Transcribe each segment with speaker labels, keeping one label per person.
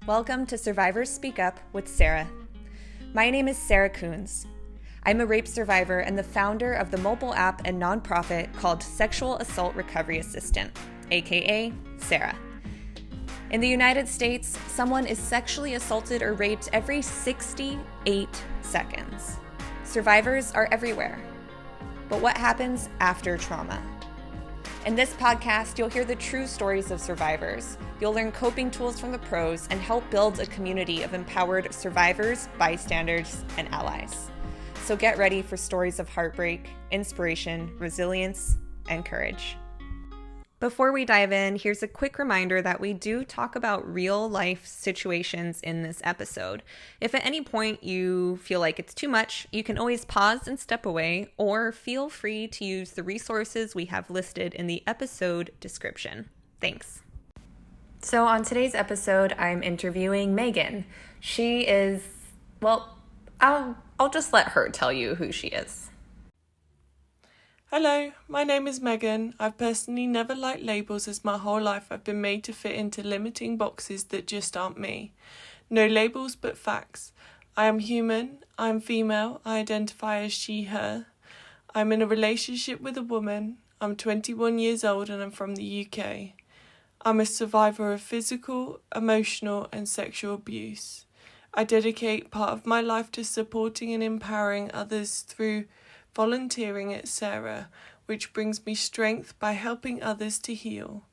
Speaker 1: Welcome to Survivors Speak Up with SARA. My name is Sarah Coons. I'm a rape survivor and the founder of the mobile app and nonprofit called Sexual Assault Recovery Assistant, aka SARA. In the United States, someone is sexually assaulted or raped every 68 seconds. Survivors are everywhere. But what happens after trauma? In this podcast, you'll hear the true stories of survivors. You'll learn coping tools from the pros and help build a community of empowered survivors, bystanders, and allies. So get ready for stories of heartbreak, inspiration, resilience, and courage. Before we dive in, here's a quick reminder that we do talk about real life situations in this episode. If at any point you feel like it's too much, you can always pause and step away, or feel free to use the resources we have listed in the episode description. Thanks. So on today's episode, I'm interviewing Megan. She is, well, I'll just let her tell you who she is.
Speaker 2: Hello, my name is Megan. I've personally never liked labels, as my whole life I've been made to fit into limiting boxes that just aren't me. No labels but facts. I am human, I am female, I identify as she, her. I'm in a relationship with a woman. I'm 21 years old and I'm from the UK. I'm a survivor of physical, emotional and sexual abuse. I dedicate part of my life to supporting and empowering others through volunteering at SARA, which brings me strength by helping others to heal.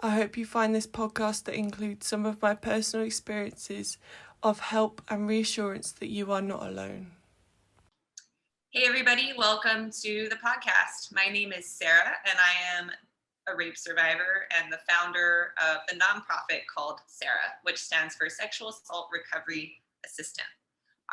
Speaker 2: I hope you find this podcast that includes some of my personal experiences of help and reassurance that you are not alone.
Speaker 1: Hey everybody, welcome to the podcast. My name is Sarah and I am a rape survivor and the founder of the nonprofit called SARA, which stands for Sexual Assault Recovery Assistant.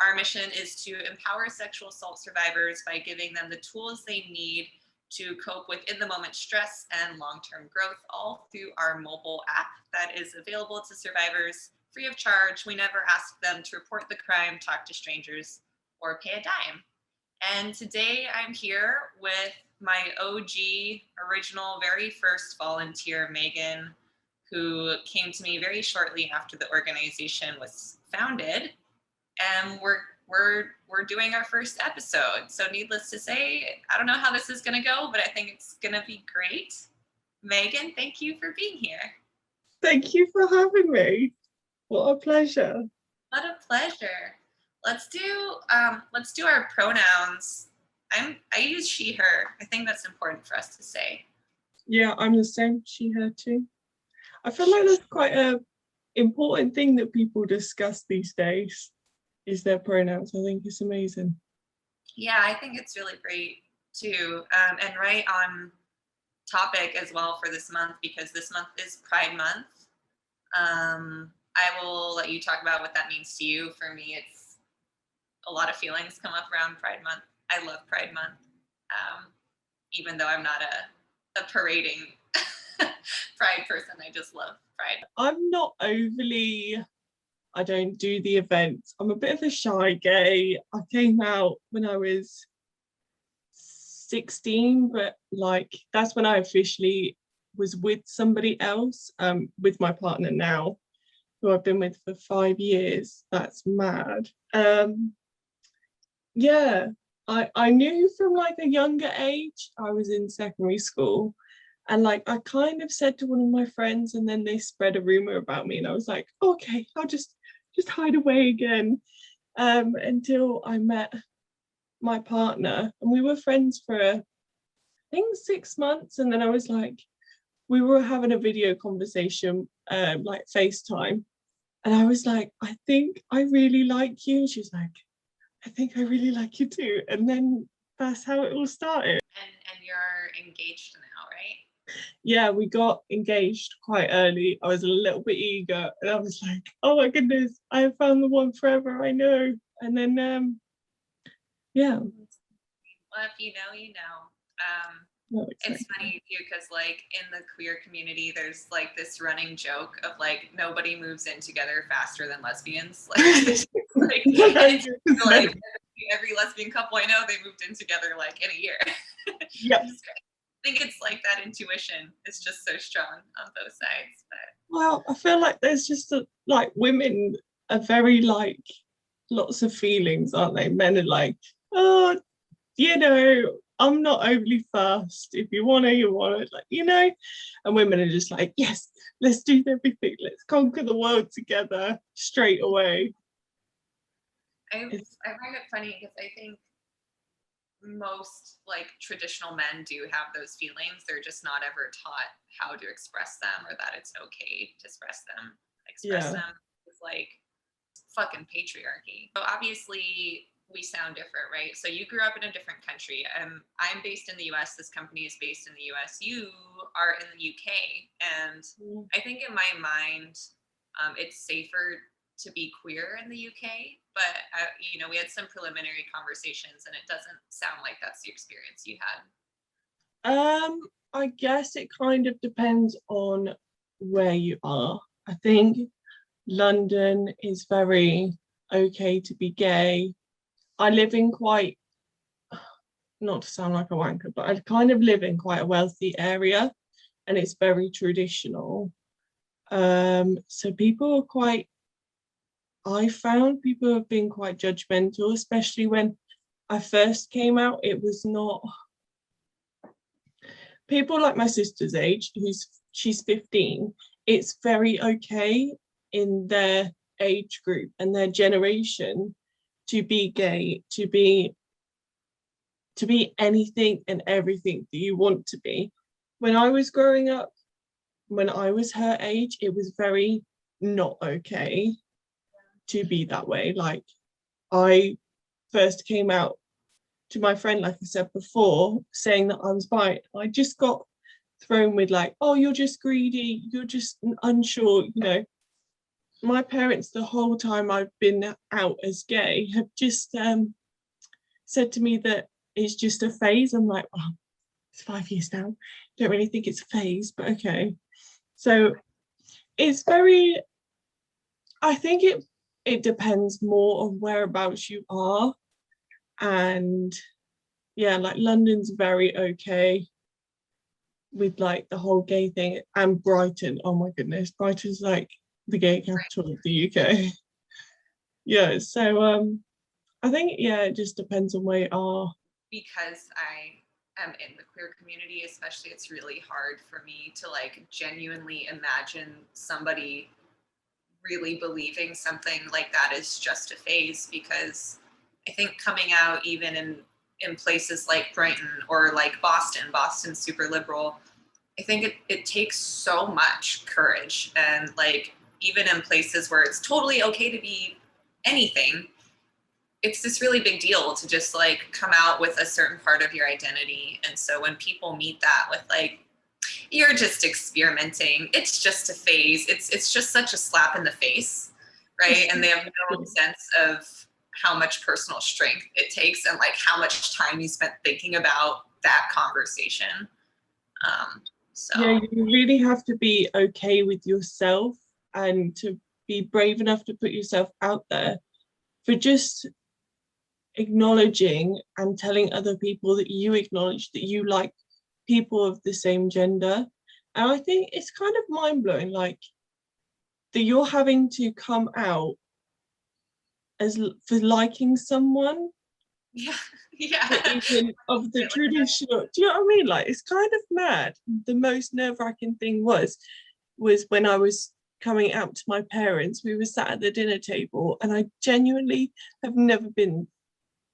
Speaker 1: Our mission is to empower sexual assault survivors by giving them the tools they need to cope with in-the-moment stress and long-term growth, all through our mobile app that is available to survivors free of charge. We never ask them to report the crime, talk to strangers, or pay a dime. And today I'm here with my OG, original, very first volunteer, Megan, who came to me very shortly after the organization was founded. And we're doing our first episode. So needless to say, I don't know how this is going to go, but I think it's going to be great. Megan, thank you for being here.
Speaker 2: Thank you for having me. What a pleasure.
Speaker 1: What a pleasure. Let's do our pronouns. I use she, her. I think that's important for us to say.
Speaker 2: Yeah, I'm the same, she, her too. I feel like that's quite a important thing that people discuss these days. Is their pronouns. I think it's amazing.
Speaker 1: Yeah, I think it's really great too. And right on topic as well for this month, because this month is Pride Month. I will let you talk about what that means to you. For me, it's a lot of feelings come up around Pride Month. I love Pride Month, even though I'm not a parading Pride person. I just love Pride.
Speaker 2: I'm not overly... I don't do the events. I'm a bit of a shy gay. I came out when I was 16, but like that's when I officially was with somebody else, with my partner now, who I've been with for 5 years. That's mad. Yeah, I knew from like a younger age. I was in secondary school. And like I kind of said to one of my friends, and then they spread a rumor about me, and I was like, okay, I'll just hide away again, until I met my partner, and we were friends for I think 6 months, and then I was like, we were having a video conversation, like FaceTime, and I was like, I think I really like you, and she was like, I think I really like you too, and then that's how it all started.
Speaker 1: And you're engaged now, right?
Speaker 2: Yeah, we got engaged quite early. I was a little bit eager and I was like, oh my goodness, I have found the one forever, I know. And then yeah.
Speaker 1: Well, if you know, you know. It's funny too, because like in the queer community there's like this running joke of like nobody moves in together faster than lesbians. Like every lesbian couple I know, they moved in together like in a year.
Speaker 2: Yep.
Speaker 1: think it's like that intuition is just so strong on both sides. But
Speaker 2: well, I feel like there's just like women are very like lots of feelings, aren't they? Men are like, oh, I'm not overly fast. If you want to, you want it, like. And women are just like, yes, let's do everything. Let's conquer the world together straight away.
Speaker 1: I find it funny because I think most like traditional men do have those feelings. They're just not ever taught how to express them, or that it's okay to express them. It's like fucking patriarchy. So obviously we sound different, right? So you grew up in a different country. I'm based in the US. This company is based in the US. You are in the UK. And I think in my mind, it's safer to be queer in the UK. But, we had some preliminary conversations and it doesn't sound like that's the experience you had.
Speaker 2: I guess it kind of depends on where you are. I think London is very okay to be gay. I live in quite, not to sound like a wanker, but I kind of live in quite a wealthy area and it's very traditional. So I found people have been quite judgmental, especially when I first came out. It was not, people like my sister's age, she's 15, it's very okay in their age group and their generation to be gay, to be anything and everything that you want to be. When I was growing up, when I was her age, it was very not okay to be that way. Like, I first came out to my friend, like I said before, saying that I was bi. I just got thrown with like, oh, you're just greedy, you're just unsure. My parents, the whole time I've been out as gay, have just said to me that it's just a phase. I'm like, oh, it's 5 years now. Don't really think it's a phase, but okay. So it's very, I think it depends more on whereabouts you are. And yeah, like London's very okay with like the whole gay thing. And Brighton, oh my goodness, Brighton's like the gay capital of the UK. Yeah, so I think, yeah, it just depends on where you are.
Speaker 1: Because I am in the queer community, especially, it's really hard for me to like genuinely imagine somebody really believing something like that is just a phase, because I think coming out even in places like Brighton or like Boston's super liberal, I think it takes so much courage. And like, even in places where it's totally okay to be anything, it's this really big deal to just like come out with a certain part of your identity. And so when people meet that with like, you're just experimenting, it's just a phase, it's just such a slap in the face, right? And they have no sense of how much personal strength it takes and like how much time you spent thinking about that conversation.
Speaker 2: Yeah, you really have to be okay with yourself and to be brave enough to put yourself out there for just acknowledging and telling other people that you acknowledge that you like people of the same gender. And I think it's kind of mind-blowing, like, that you're having to come out as for liking someone. Even of the traditional, do you know what I mean? Like, it's kind of mad. The most nerve-wracking thing was when I was coming out to my parents. We were sat at the dinner table and I genuinely have never been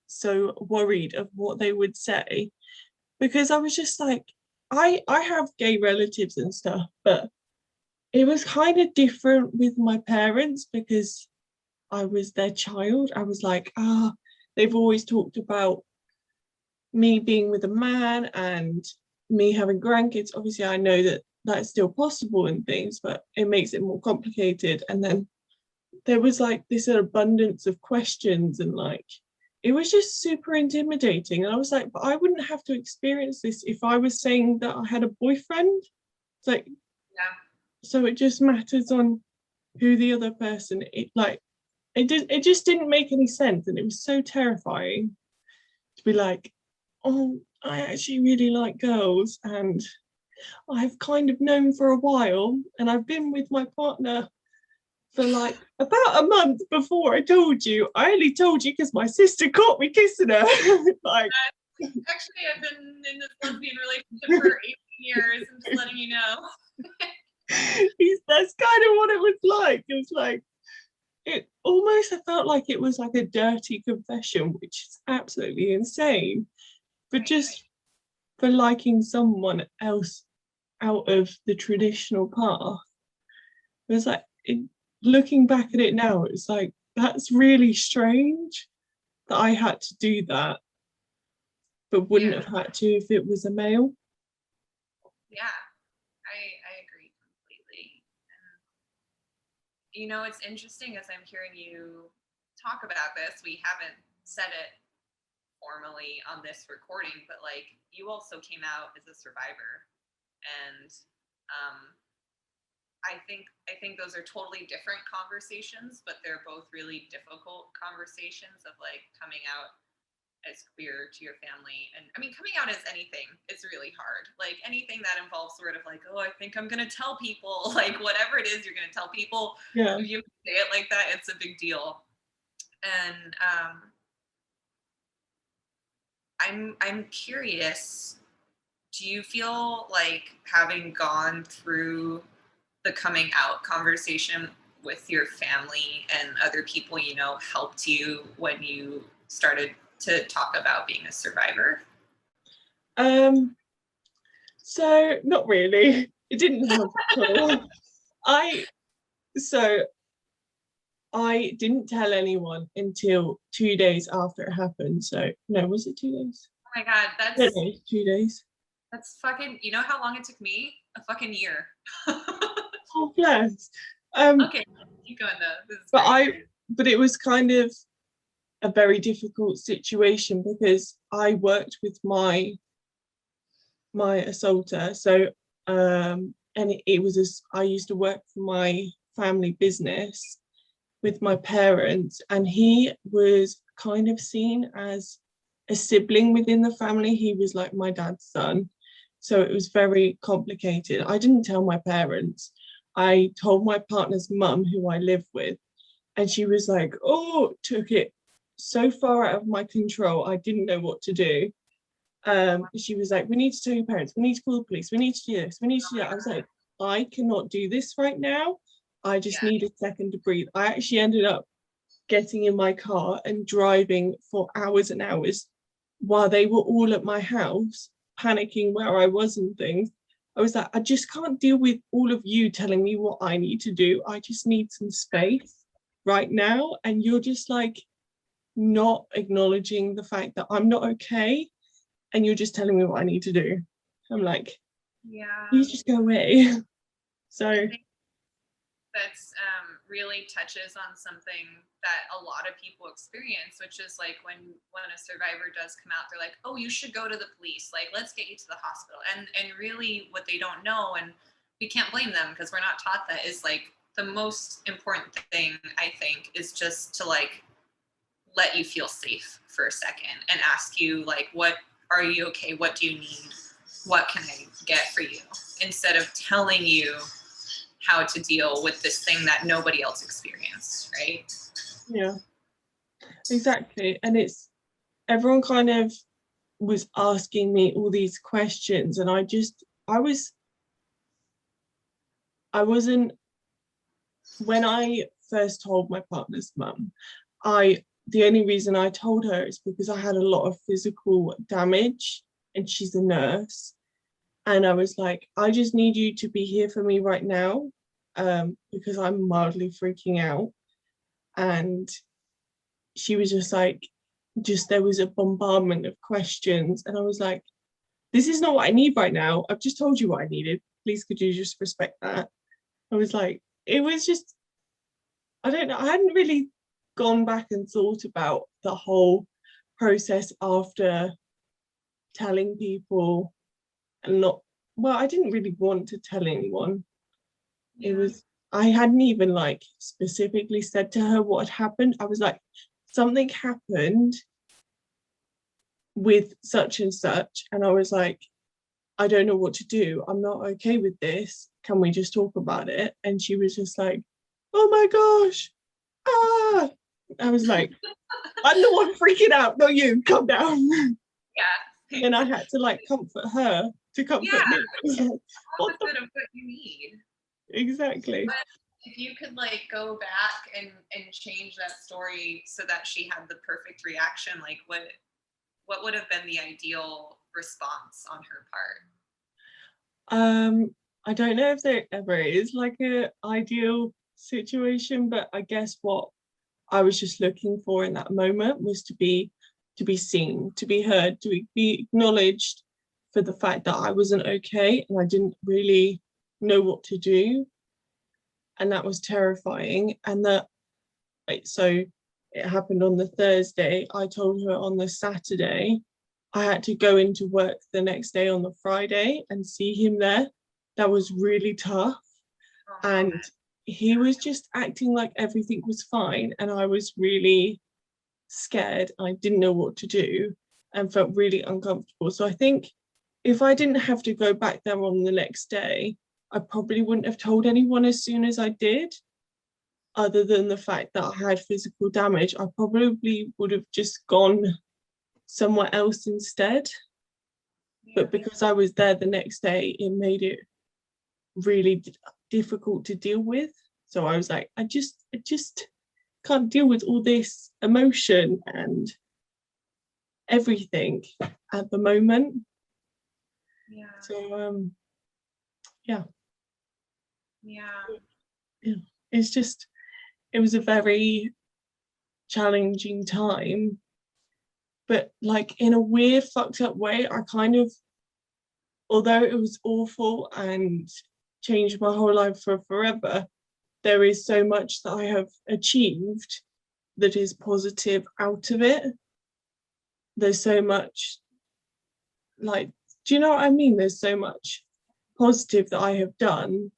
Speaker 2: so worried of what they would say, because I was just like, I have gay relatives and stuff, but it was kind of different with my parents because I was their child. I was like, they've always talked about me being with a man and me having grandkids. Obviously, I know that that's still possible and things, but it makes it more complicated. And then there was like this abundance of questions and like, it was just super intimidating. And I was like, but I wouldn't have to experience this if I was saying that I had a boyfriend. It's like, yeah. So it just matters on who the other person, it just didn't make any sense. And it was so terrifying to be like, oh, I actually really like girls, and I've kind of known for a while, and I've been with my partner for like about a month before I told you. I only told you because my sister caught me kissing her. Like,
Speaker 3: actually, I've been in this lesbian relationship for 18 years. I'm just letting you know.
Speaker 2: That's kind of what it was like. It was like, it almost, I felt like it was like a dirty confession, which is absolutely insane. But just for liking someone else out of the traditional path, it was like, looking back at it now, it's like, that's really strange that I had to do that, but wouldn't have had to if it was a male.
Speaker 3: Yeah, I agree completely. And, it's interesting as I'm hearing you talk about this. We haven't said it formally on this recording, but like you also came out as a survivor, and I think those are totally different conversations, but they're both really difficult conversations of like coming out as queer to your family. And I mean, coming out as anything is really hard. Like anything that involves sort of like, oh, I think I'm gonna tell people, like whatever it is you're gonna tell people.
Speaker 2: Yeah.
Speaker 3: If you say it like that, it's a big deal. And I'm curious, do you feel like having gone through the coming out conversation with your family and other people helped you when you started to talk about being a survivor?
Speaker 2: So not really. It didn't help at all. I didn't tell anyone until 2 days after it happened. So no, was it 2 days?
Speaker 3: Oh my God, that's
Speaker 2: 2 days.
Speaker 3: That's fucking, you know how long it took me? A fucking year.
Speaker 2: Oh bless.
Speaker 3: Okay, keep going though.
Speaker 2: But it was kind of a very difficult situation because I worked with my assaulter. So and it was I used to work for my family business with my parents, and he was kind of seen as a sibling within the family. He was like my dad's son. So it was very complicated. I didn't tell my parents. I told my partner's mum, who I live with, and she was like, oh, took it so far out of my control. I didn't know what to do. She was like, we need to tell your parents, we need to call the police, we need to do this, we need to do that. I was like, I cannot do this right now. I just need a second to breathe. I actually ended up getting in my car and driving for hours and hours while they were all at my house, panicking where I was and things. I was like, I just can't deal with all of you telling me what I need to do. I just need some space right now. And you're just like not acknowledging the fact that I'm not okay. And you're just telling me what I need to do. I'm like, please just go away. So
Speaker 3: that's really touches on something that a lot of people experience, which is like when a survivor does come out, they're like, oh, you should go to the police, like let's get you to the hospital. And really what they don't know, and we can't blame them because we're not taught that, is like the most important thing I think is just to like let you feel safe for a second and ask you like, what are you okay, what do you need, what can I get for you, instead of telling you how to deal with this thing that nobody else experienced, right?
Speaker 2: Yeah, exactly. And it's everyone kind of was asking me all these questions, and I wasn't, when I first told my partner's mum, the only reason I told her is because I had a lot of physical damage and she's a nurse. And I was like, I just need you to be here for me right now, because I'm mildly freaking out. And she was just like, there was a bombardment of questions. And I was like, this is not what I need right now. I've just told you what I needed. Please, could you just respect that? I was like, it was just, I don't know. I hadn't really gone back and thought about the whole process after telling people. And I didn't really want to tell anyone. I hadn't even like specifically said to her what had happened. I was like, something happened with such and such. And I was like, I don't know what to do. I'm not okay with this. Can we just talk about it? And she was just like, oh my gosh. Ah. I was like, I'm the one freaking out, not you. Calm down.
Speaker 3: Yeah.
Speaker 2: And I had to like comfort her to comfort me. Like, what
Speaker 3: opposite of what you need.
Speaker 2: Exactly.
Speaker 3: But if you could like go back and change that story so that she had the perfect reaction, like what would have been the ideal response on her part?
Speaker 2: I don't know if there ever is like a ideal situation, but I guess what I was just looking for in that moment was to be seen, to be heard, to be acknowledged for the fact that I wasn't okay and I didn't really know what to do. And that was terrifying. And that, so it happened on the Thursday. I told her on the Saturday. I had to go into work the next day on the Friday and see him there. That was really tough. And he was just acting like everything was fine. And I was really scared. I didn't know what to do and felt really uncomfortable. So I think if I didn't have to go back there on the next day, I probably wouldn't have told anyone as soon as I did. Other than the fact that I had physical damage, I probably would have just gone somewhere else instead. But because I was there the next day, it made it really difficult to deal with. So I was like, I just can't deal with all this emotion and everything at the moment.
Speaker 3: Yeah.
Speaker 2: So yeah. It's just, it was a very challenging time, but like in a weird fucked up way, I kind of, although it was awful and changed my whole life for forever, there is so much that I have achieved that is positive out of it. There's so much, like, do you know what I mean? There's so much positive that I have done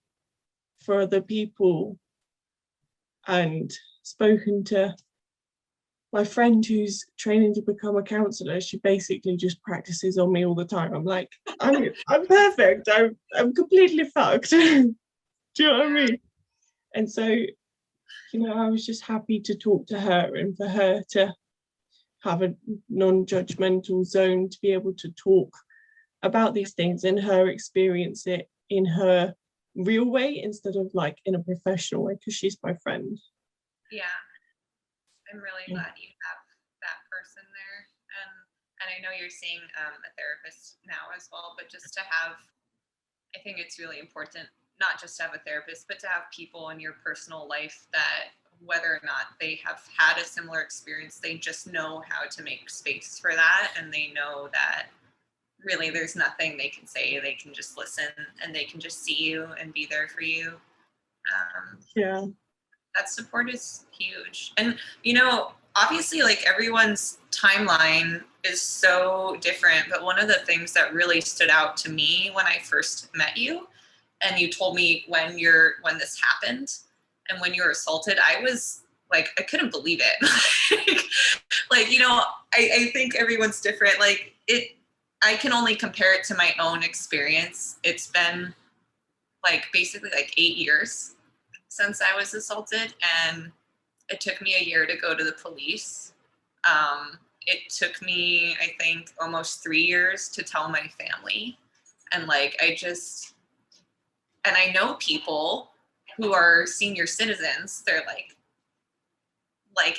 Speaker 2: for other people, and spoken to my friend who's training to become a counsellor. She basically just practices on me all the time. I'm like, I'm perfect. I'm completely fucked. Do you know what I mean? And so, you know, I was just happy to talk to her and for her to have a non-judgmental zone to be able to talk about these things and her experience it in her real way instead of like in a professional way, because she's my friend.
Speaker 3: Yeah, I'm really glad you have that person there, and I know you're seeing a therapist now as well, but just to have, I think it's really important not just to have a therapist, but to have people in your personal life that, whether or not they have had a similar experience, they just know how to make space for that, and they know that really there's nothing they can say. They can just listen and they can just see you and be there for you. That support is huge. And, you know, obviously like everyone's timeline is so different, but one of the things that really stood out to me when I first met you and you told me when this happened and when you were assaulted, I was like, I couldn't believe it. like, you know, I think everyone's different. Like I can only compare it to my own experience. It's been like basically like 8 years since I was assaulted, and it took me a year to go to the police. It took me, I think, almost 3 years to tell my family. And like, and I know people who are senior citizens, they're like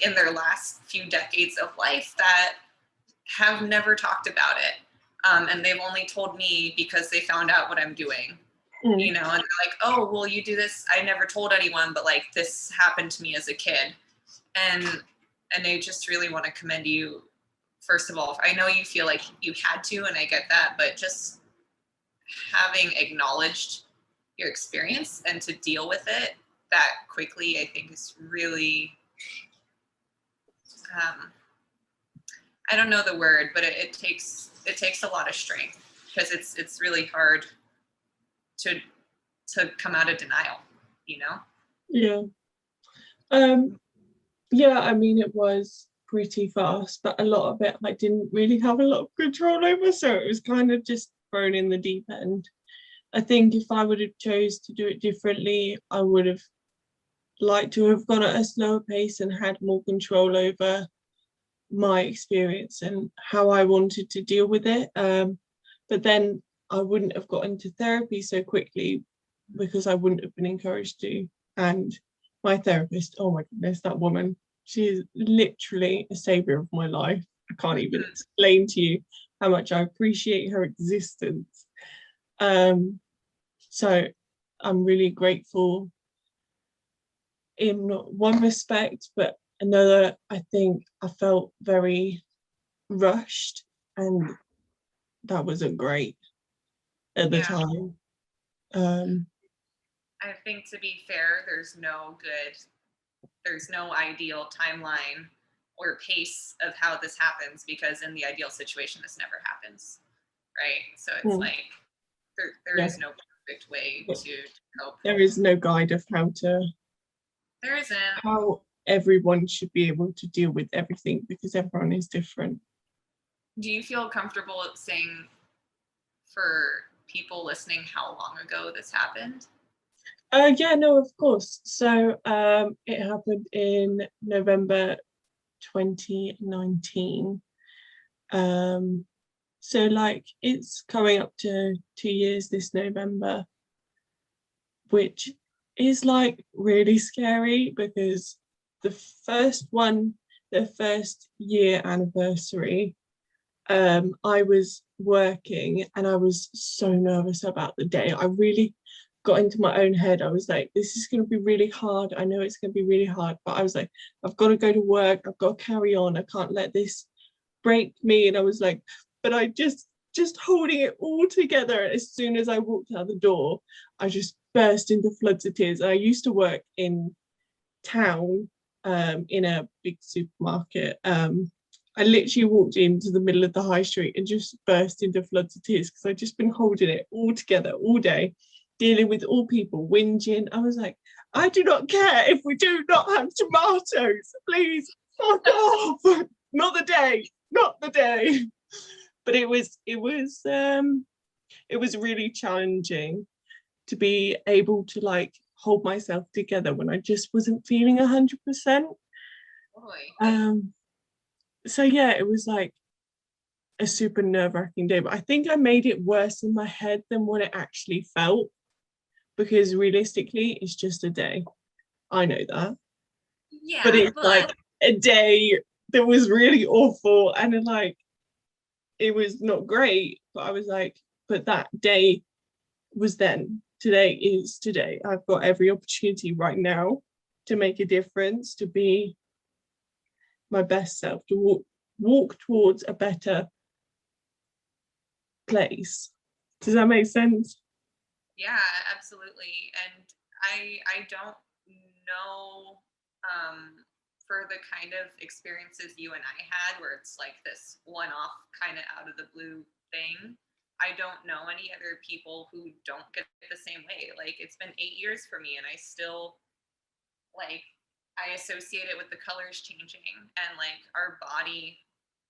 Speaker 3: in their last few decades of life that have never talked about it. And they've only told me because they found out what I'm doing. You know, and they're like, oh, well, you do this. I never told anyone, but like this happened to me as a kid. And I just really want to commend you. First of all, I know you feel like you had to, and I get that, but just having acknowledged your experience and to deal with it that quickly, I think is really, I don't know the word, but it takes a lot of strength, because it's really hard to come out of denial, you know?
Speaker 2: Yeah, I mean, it was pretty fast, but a lot of it I didn't really have a lot of control over, so it was kind of just thrown in the deep end. I think if I would have chose to do it differently, I would have liked to have gone at a slower pace and had more control over my experience and how I wanted to deal with it. But then I wouldn't have got into therapy so quickly because I wouldn't have been encouraged to. And my therapist, oh my goodness, that woman, she is literally a savior of my life. I can't even explain to you how much I appreciate her existence. So I'm really grateful in one respect, but another, I think I felt very rushed, and that wasn't great at the time.
Speaker 3: I think, to be fair, there's no ideal timeline or pace of how this happens, because in the ideal situation this never happens, right? So it's like there is no perfect way to cope.
Speaker 2: There is no guide of how everyone should be able to deal with everything, because everyone is different.
Speaker 3: Do you feel comfortable saying, for people listening, how long ago this happened?
Speaker 2: Yeah, no, of course. So it happened in November 2019. So like it's coming up to 2 years this November, which is like really scary, because the first year anniversary, I was working and I was so nervous about the day. I really got into my own head. I was like, this is going to be really hard. I know it's going to be really hard, but I was like, I've got to go to work. I've got to carry on. I can't let this break me. And I was like, but I just holding it all together. As soon as I walked out the door, I just burst into floods of tears. I used to work in town, in a big supermarket. I literally walked into the middle of the high street and just burst into floods of tears, because I'd just been holding it all together all day, dealing with all people whinging. I was like, I do not care if we do not have tomatoes. Please, fuck off. Not the day. But it was really challenging to be able to like hold myself together when I just wasn't feeling 100%. So yeah, it was like a super nerve-wracking day, but I think I made it worse in my head than what it actually felt, because realistically it's just a day. I know that.
Speaker 3: Yeah,
Speaker 2: but it's like a day that was really awful, and like it was not great, but I was like, but that day was then. Today is today. I've got every opportunity right now to make a difference, to be my best self, to walk towards a better place. Does that make sense?
Speaker 3: Yeah, absolutely. And I don't know, for the kind of experiences you and I had, where it's like this one-off kind of out of the blue thing. I don't know any other people who don't get the same way. Like, it's been 8 years for me, and I still, like, I associate it with the colors changing, and like our body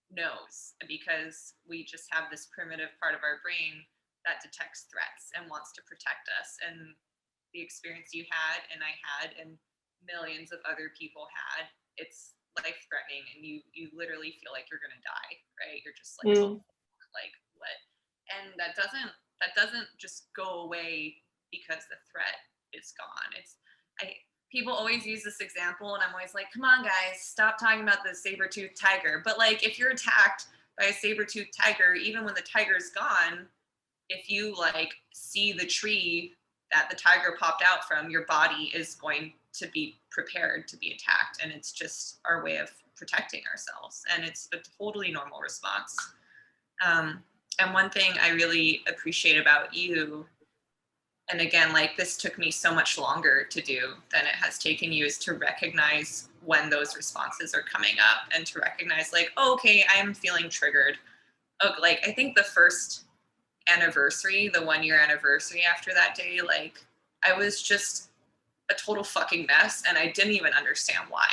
Speaker 3: knows, because we just have this primitive part of our brain that detects threats and wants to protect us. And the experience you had and I had and millions of other people had, it's life-threatening, and you literally feel like you're gonna die, right? You're just like, oh, like what? And that doesn't just go away because the threat is gone. People always use this example, and I'm always like, come on guys, stop talking about the saber-toothed tiger. But like, if you're attacked by a saber-toothed tiger, even when the tiger's gone, if you like see the tree that the tiger popped out from, your body is going to be prepared to be attacked. And it's just our way of protecting ourselves. And it's a totally normal response. And one thing I really appreciate about you, and again, like this took me so much longer to do than it has taken you, is to recognize when those responses are coming up, and to recognize like, oh, okay, I'm feeling triggered. Oh, like I think the first anniversary, the 1 year anniversary after that day, like I was just a total fucking mess, and I didn't even understand why.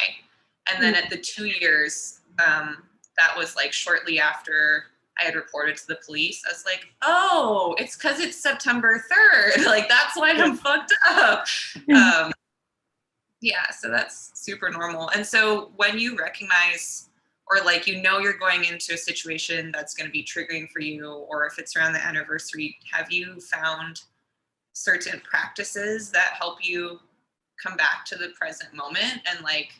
Speaker 3: And then at the 2 years, that was like shortly after I had reported to the police. I was like, oh, it's because it's September 3rd. Like, that's why I'm fucked up. Yeah, so that's super normal. And so when you recognize, or like, you know, you're going into a situation that's going to be triggering for you, or if it's around the anniversary, have you found certain practices that help you come back to the present moment? And like,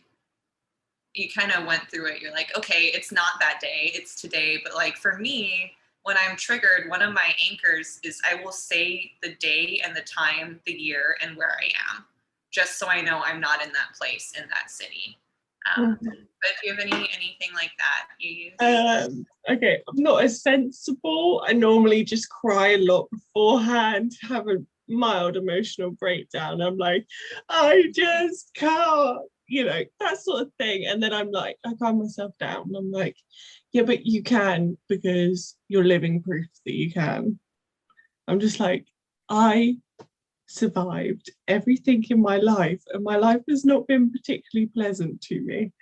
Speaker 3: you kind of went through it. You're like, okay, it's not that day, it's today. But like for me, when I'm triggered, one of my anchors is I will say the day and the time, the year, and where I am, just so I know I'm not in that place in that city. But do you have anything like that you use?
Speaker 2: Okay, I'm not as sensible. I normally just cry a lot beforehand, have a mild emotional breakdown. I'm like, I just can't, you know, that sort of thing. And then I'm like, I calm myself down. I'm like, yeah, but you can, because you're living proof that you can. I'm just like, I survived everything in my life, and my life has not been particularly pleasant to me.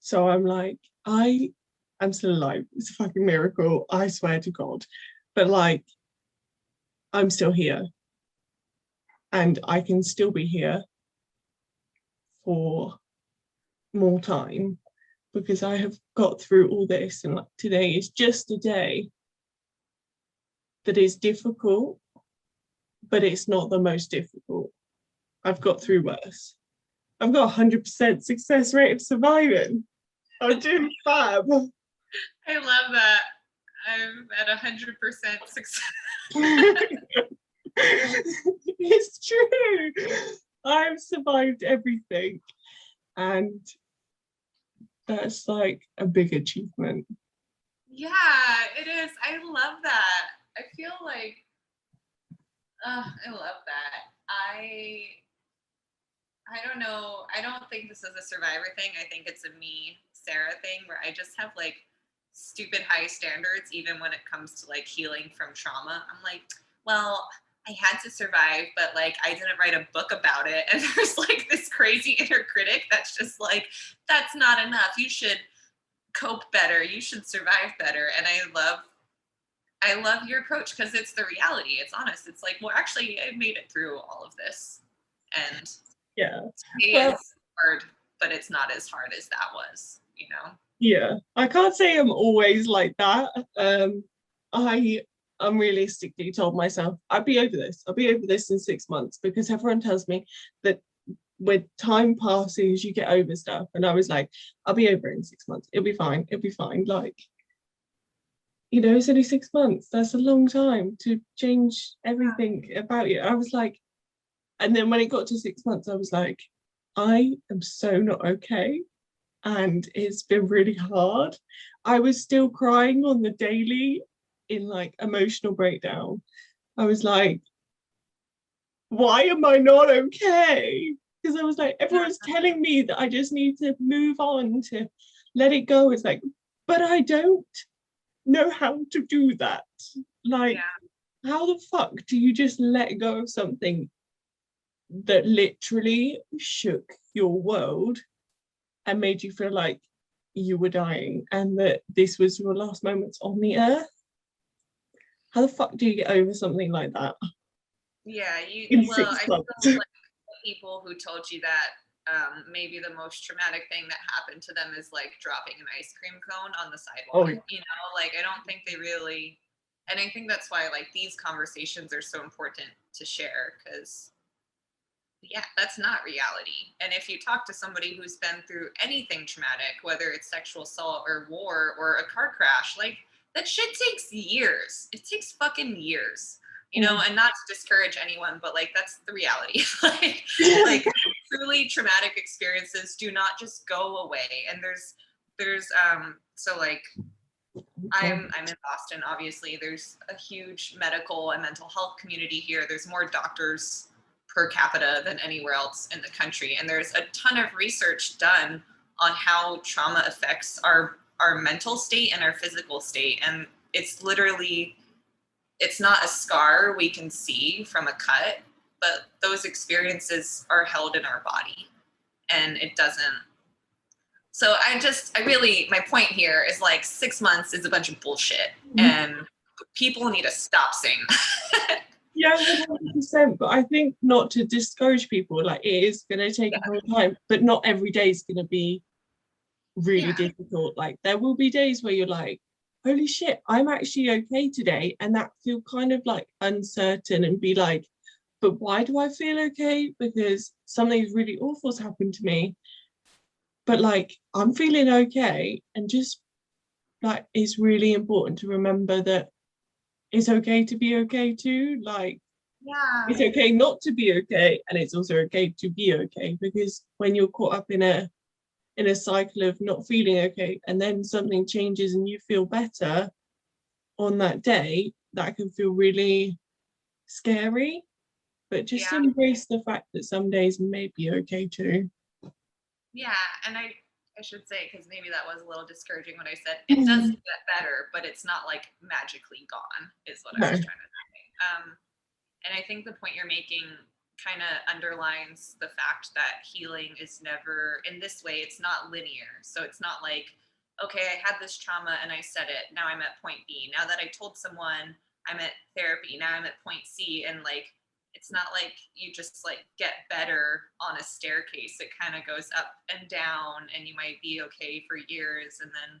Speaker 2: So I'm like, I'm still alive. It's a fucking miracle, I swear to God. But like, I'm still here, and I can still be here for more time, because I have got through all this, and like today is just a day that is difficult, but it's not the most difficult. I've got through worse. I've got 100% success rate of surviving. I'm doing fab.
Speaker 3: I love that. I'm at 100% success.
Speaker 2: It's true. I've survived everything, and that's like a big achievement.
Speaker 3: Yeah, it is. I love that. I feel like, I love that. I don't know. I don't think this is a survivor thing. I think it's a me, Sarah thing, where I just have like stupid high standards, even when it comes to like healing from trauma. I'm like, well, I had to survive, but like I didn't write a book about it. And there's like this crazy inner critic that's just like, that's not enough. You should cope better. You should survive better. And I love your approach, because it's the reality. It's honest. It's like, well, actually, I made it through all of this. And
Speaker 2: Yeah.
Speaker 3: today is hard, but it's not as hard as that was, you know?
Speaker 2: Yeah. I can't say I'm always like that. I unrealistically told myself I'd be over this. I'll be over this in 6 months, because everyone tells me that when time passes, you get over stuff. And I was like, I'll be over it in 6 months. It'll be fine. It'll be fine. Like, you know, it's only 6 months. That's a long time to change everything about you. I was like, and then when it got to 6 months, I was like, I am so not okay. And it's been really hard. I was still crying on the daily in like emotional breakdown. I was like, why am I not okay? Because I was like, everyone's telling me that I just need to move on, to let it go. It's like, but I don't know how to do that. Like, how the fuck do you just let go of something that literally shook your world and made you feel like you were dying, and that this was your last moments on the earth? How the fuck do you get over something like that?
Speaker 3: Yeah,
Speaker 2: I
Speaker 3: feel like people who told you that, maybe the most traumatic thing that happened to them is like dropping an ice cream cone on the sidewalk. You know, like I don't think they really, and I think that's why like these conversations are so important to share, because yeah, that's not reality. And if you talk to somebody who's been through anything traumatic, whether it's sexual assault or war or a car crash, like that shit takes years. It takes fucking years, you know, and not to discourage anyone, but like that's the reality. like truly traumatic experiences do not just go away. And there's so like I'm in Boston, obviously. There's a huge medical and mental health community here. There's more doctors per capita than anywhere else in the country. And there's a ton of research done on how trauma affects our mental state and our physical state. And it's literally, it's not a scar we can see from a cut, but those experiences are held in our body, and it doesn't So my point here is like 6 months is a bunch of bullshit, and people need to stop saying that.
Speaker 2: Yeah, 100%. But I think not to discourage people, like it is going to take a long time, but not every day is going to be really difficult. Like there will be days where you're like, holy shit, I'm actually okay today. And that feel kind of like uncertain and be like, but why do I feel okay? Because something really awful's happened to me. But like, I'm feeling okay. And just like, it's really important to remember that it's okay to be okay too. Like, it's okay not to be okay. And it's also okay to be okay. Because when you're caught up in a cycle of not feeling okay and then something changes and you feel better on that day, that can feel really scary. But just embrace the fact that some days may be okay too.
Speaker 3: Yeah, and I should say, because maybe that was a little discouraging when I said it does get better, but it's not like magically gone, is what I was trying to say. And I think the point you're making kind of underlines the fact that healing is never, in this way, it's not linear. So it's not like, okay, I had this trauma and I said it, now I'm at point B. Now that I told someone I'm at therapy, now I'm at point C. And like, it's not like you just like get better on a staircase. It kind of goes up and down, and you might be okay for years, and then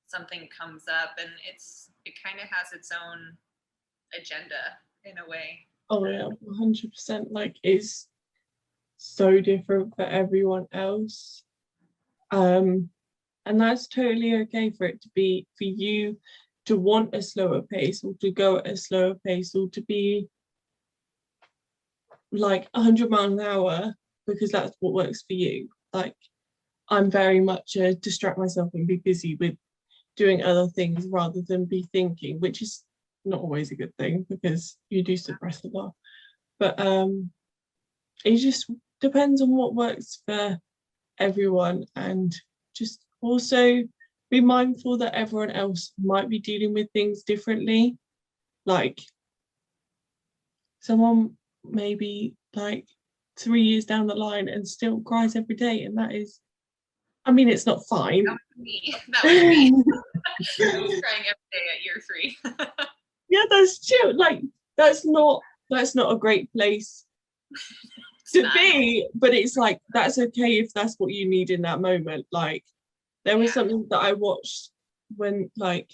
Speaker 3: something comes up, and it kind of has its own agenda in a way.
Speaker 2: Oh yeah, 100%. Like it's so different for everyone else. And that's totally okay for it to be, for you to want a slower pace or to go at a slower pace or to be like 100 miles an hour because that's what works for you. Like I'm very much a distract myself and be busy with doing other things rather than be thinking, which is not always a good thing because you do suppress a lot. But it just depends on what works for everyone, and just also be mindful that everyone else might be dealing with things differently. Like someone maybe like 3 years down the line and still cries every day, and that is, I mean, it's not fine.
Speaker 3: That was me. I was crying every day at year 3.
Speaker 2: Yeah, that's true. Like that's not a great place to be, but it's like that's okay if that's what you need in that moment. Like there was something that I watched when like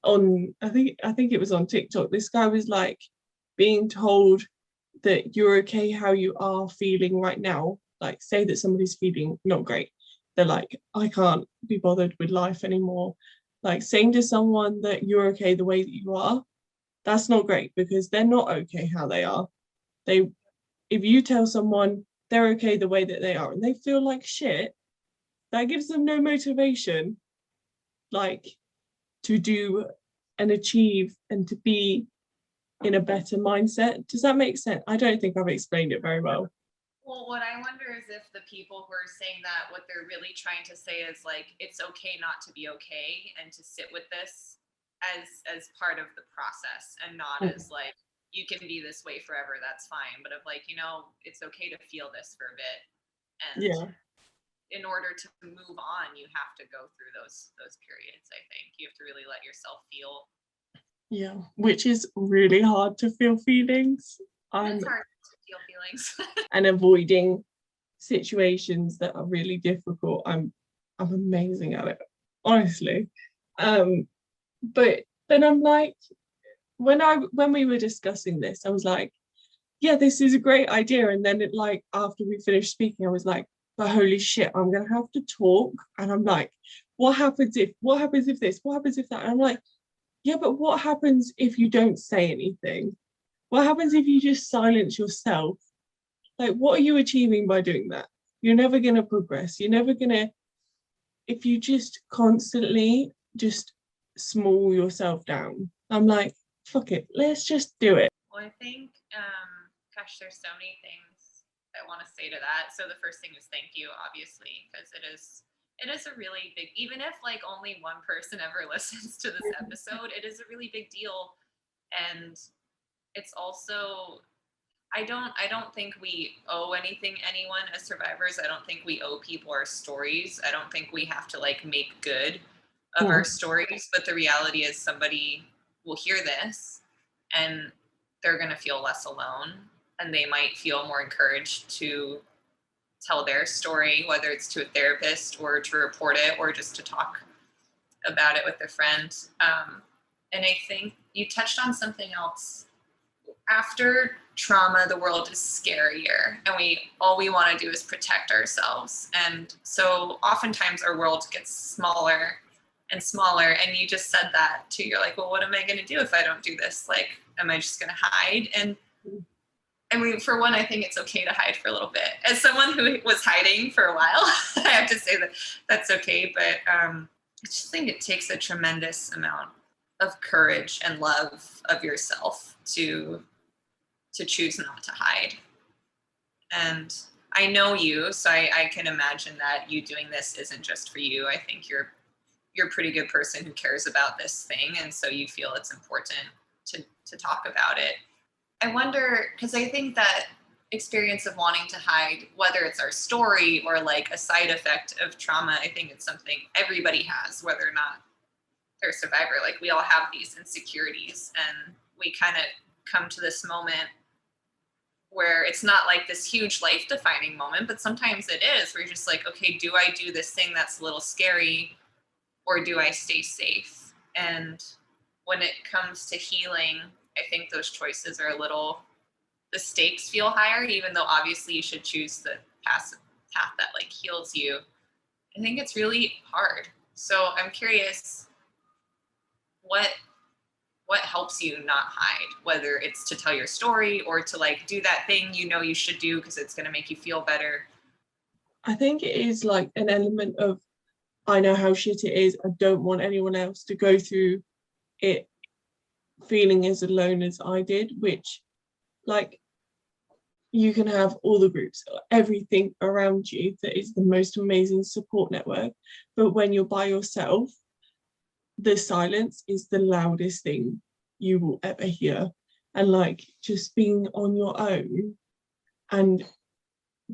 Speaker 2: on I think it was on TikTok. This guy was like being told that you're okay how you are feeling right now. Like say that somebody's feeling not great, they're like, I can't be bothered with life anymore. Like saying to someone that you're okay the way that you are, that's not great because they're not okay how they are. If you tell someone they're okay the way that they are and they feel like shit, that gives them no motivation like to do and achieve and to be in a better mindset. Does that make sense? I don't think I've explained it very well.
Speaker 3: Well, what I wonder is if the people who are saying that, what they're really trying to say is like, it's okay not to be okay, and to sit with this as part of the process, and not as like, you can be this way forever, that's fine. But of like, it's okay to feel this for a bit. And in order to move on, you have to go through those periods. I think you have to really let yourself feel.
Speaker 2: Yeah, which is really hard to feel feelings.
Speaker 3: It's hard to feel feelings.
Speaker 2: And avoiding situations that are really difficult. I'm amazing at it, honestly. But then I'm like, when we were discussing this, I was like, yeah, this is a great idea. And then it like after we finished speaking, I was like, but holy shit, I'm gonna have to talk. And I'm like, what happens if this? What happens if that? And I'm like, yeah, but what happens if you don't say anything? What happens if you just silence yourself? Like, what are you achieving by doing that? You're never gonna progress. You're never gonna, if you just constantly just small yourself down. I'm like, fuck it, let's just do it.
Speaker 3: Well, I think, gosh, there's so many things I want to say to that. So the first thing is thank you, obviously, because it is a really big, even if like only one person ever listens to this episode, it is a really big deal. And it's also I don't think we owe anything anyone as survivors. I don't think we owe people our stories. I don't think we have to like make good of our stories, but the reality is somebody will hear this and they're going to feel less alone, and they might feel more encouraged to tell their story, whether it's to a therapist or to report it or just to talk about it with a friend. And I think you touched on something else. After trauma, the world is scarier, and all we want to do is protect ourselves. And so oftentimes our world gets smaller and smaller. And you just said that too. You're like, well, what am I going to do if I don't do this? Like, am I just going to hide? And I mean, for one, I think it's okay to hide for a little bit. As someone who was hiding for a while, I have to say that that's okay. But I just think it takes a tremendous amount of courage and love of yourself to choose not to hide. And I know you, so I can imagine that you doing this isn't just for you. I think you're a pretty good person who cares about this thing, and so you feel it's important to talk about it. I wonder, because I think that experience of wanting to hide, whether it's our story or like a side effect of trauma, I think it's something everybody has, whether or not they're a survivor. Like, we all have these insecurities, and we kind of come to this moment where it's not like this huge life defining moment, but sometimes it is, where you're just like, okay, do I do this thing that's a little scary, or do I stay safe? And when it comes to healing, I think those choices are the stakes feel higher, even though obviously you should choose the path that like heals you. I think it's really hard. So I'm curious, what helps you not hide, whether it's to tell your story or to like do that thing you should do because it's going to make you feel better?
Speaker 2: I think it is like an element of, I know how shit it is. I don't want anyone else to go through it feeling as alone as I did, which, like, you can have all the groups, everything around you that is the most amazing support network. But when you're by yourself, the silence is the loudest thing you will ever hear. And like, just being on your own and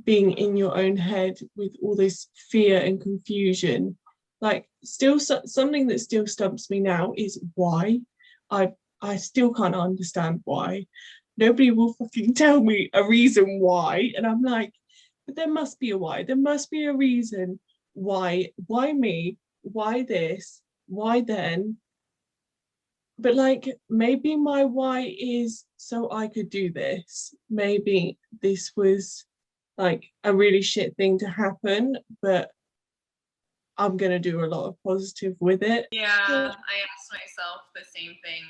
Speaker 2: being in your own head with all this fear and confusion, like, still something that still stumps me now is why. I still can't understand why. Nobody will fucking tell me a reason why. And I'm like, but there must be a why. There must be a reason why. Why me? Why this? Why then? But like, maybe my why is so I could do this. Maybe this was like a really shit thing to happen, but I'm going to do a lot of positive with it.
Speaker 3: Yeah, I asked myself the same thing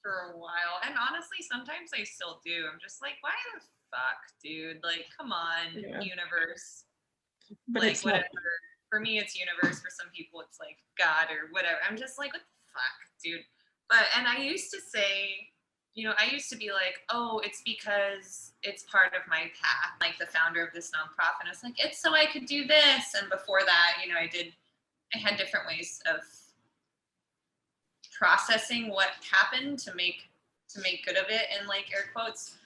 Speaker 3: for a while. And honestly, sometimes I still do. I'm just like, why the fuck, dude? Like, come on, universe.
Speaker 2: But
Speaker 3: like,
Speaker 2: it's
Speaker 3: whatever.
Speaker 2: like,
Speaker 3: For me, it's universe. For some people, it's like God or whatever. I'm just like, what the fuck, dude? And I used to say, I used to be like, oh, it's because it's part of my path. Like the founder of this nonprofit, I was like, it's so I could do this. And before that, I had different ways of processing what happened to make good of it, in like air quotes.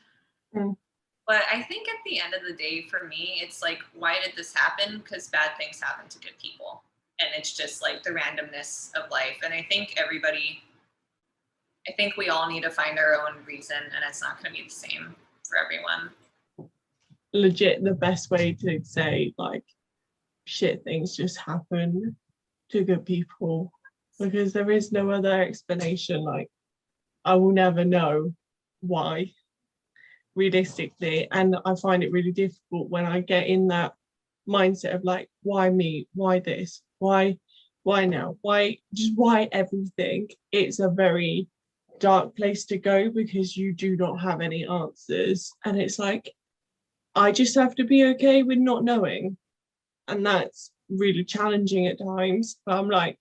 Speaker 3: But I think at the end of the day, for me, it's like, why did this happen? Because bad things happen to good people, and it's just like the randomness of life. And I think we all need to find our own reason, and it's not going to be the same for everyone.
Speaker 2: Legit, the best way to say like shit things just happen to good people, because there is no other explanation. Like, I will never know why, realistically. And I find it really difficult when I get in that mindset of like, why me? Why this? Why now? Why everything? It's a very dark place to go because you do not have any answers. And it's like, I just have to be okay with not knowing. And that's really challenging at times. But I'm like,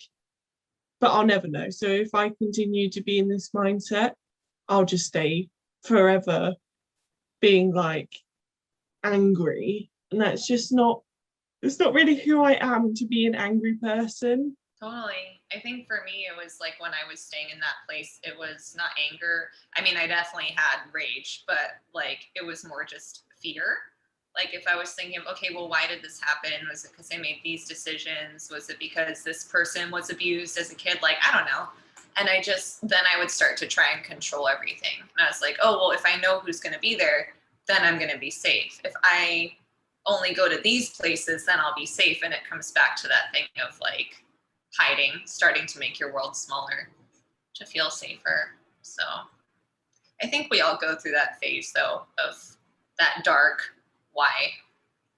Speaker 2: but I'll never know. So if I continue to be in this mindset, I'll just stay forever being like angry. And that's just not, it's not really who I am, to be an angry person.
Speaker 3: Totally. I think for me, it was like when I was staying in that place, it was not anger. I mean, I definitely had rage, but like it was more just fear. Like if I was thinking, okay, well, why did this happen? Was it because I made these decisions? Was it because this person was abused as a kid? Like, I don't know. And then I would start to try and control everything. And I was like, oh, well, if I know who's going to be there, then I'm going to be safe. If I only go to these places, then I'll be safe. And it comes back to that thing of like, hiding, starting to make your world smaller to feel safer. So I think we all go through that phase though of that dark why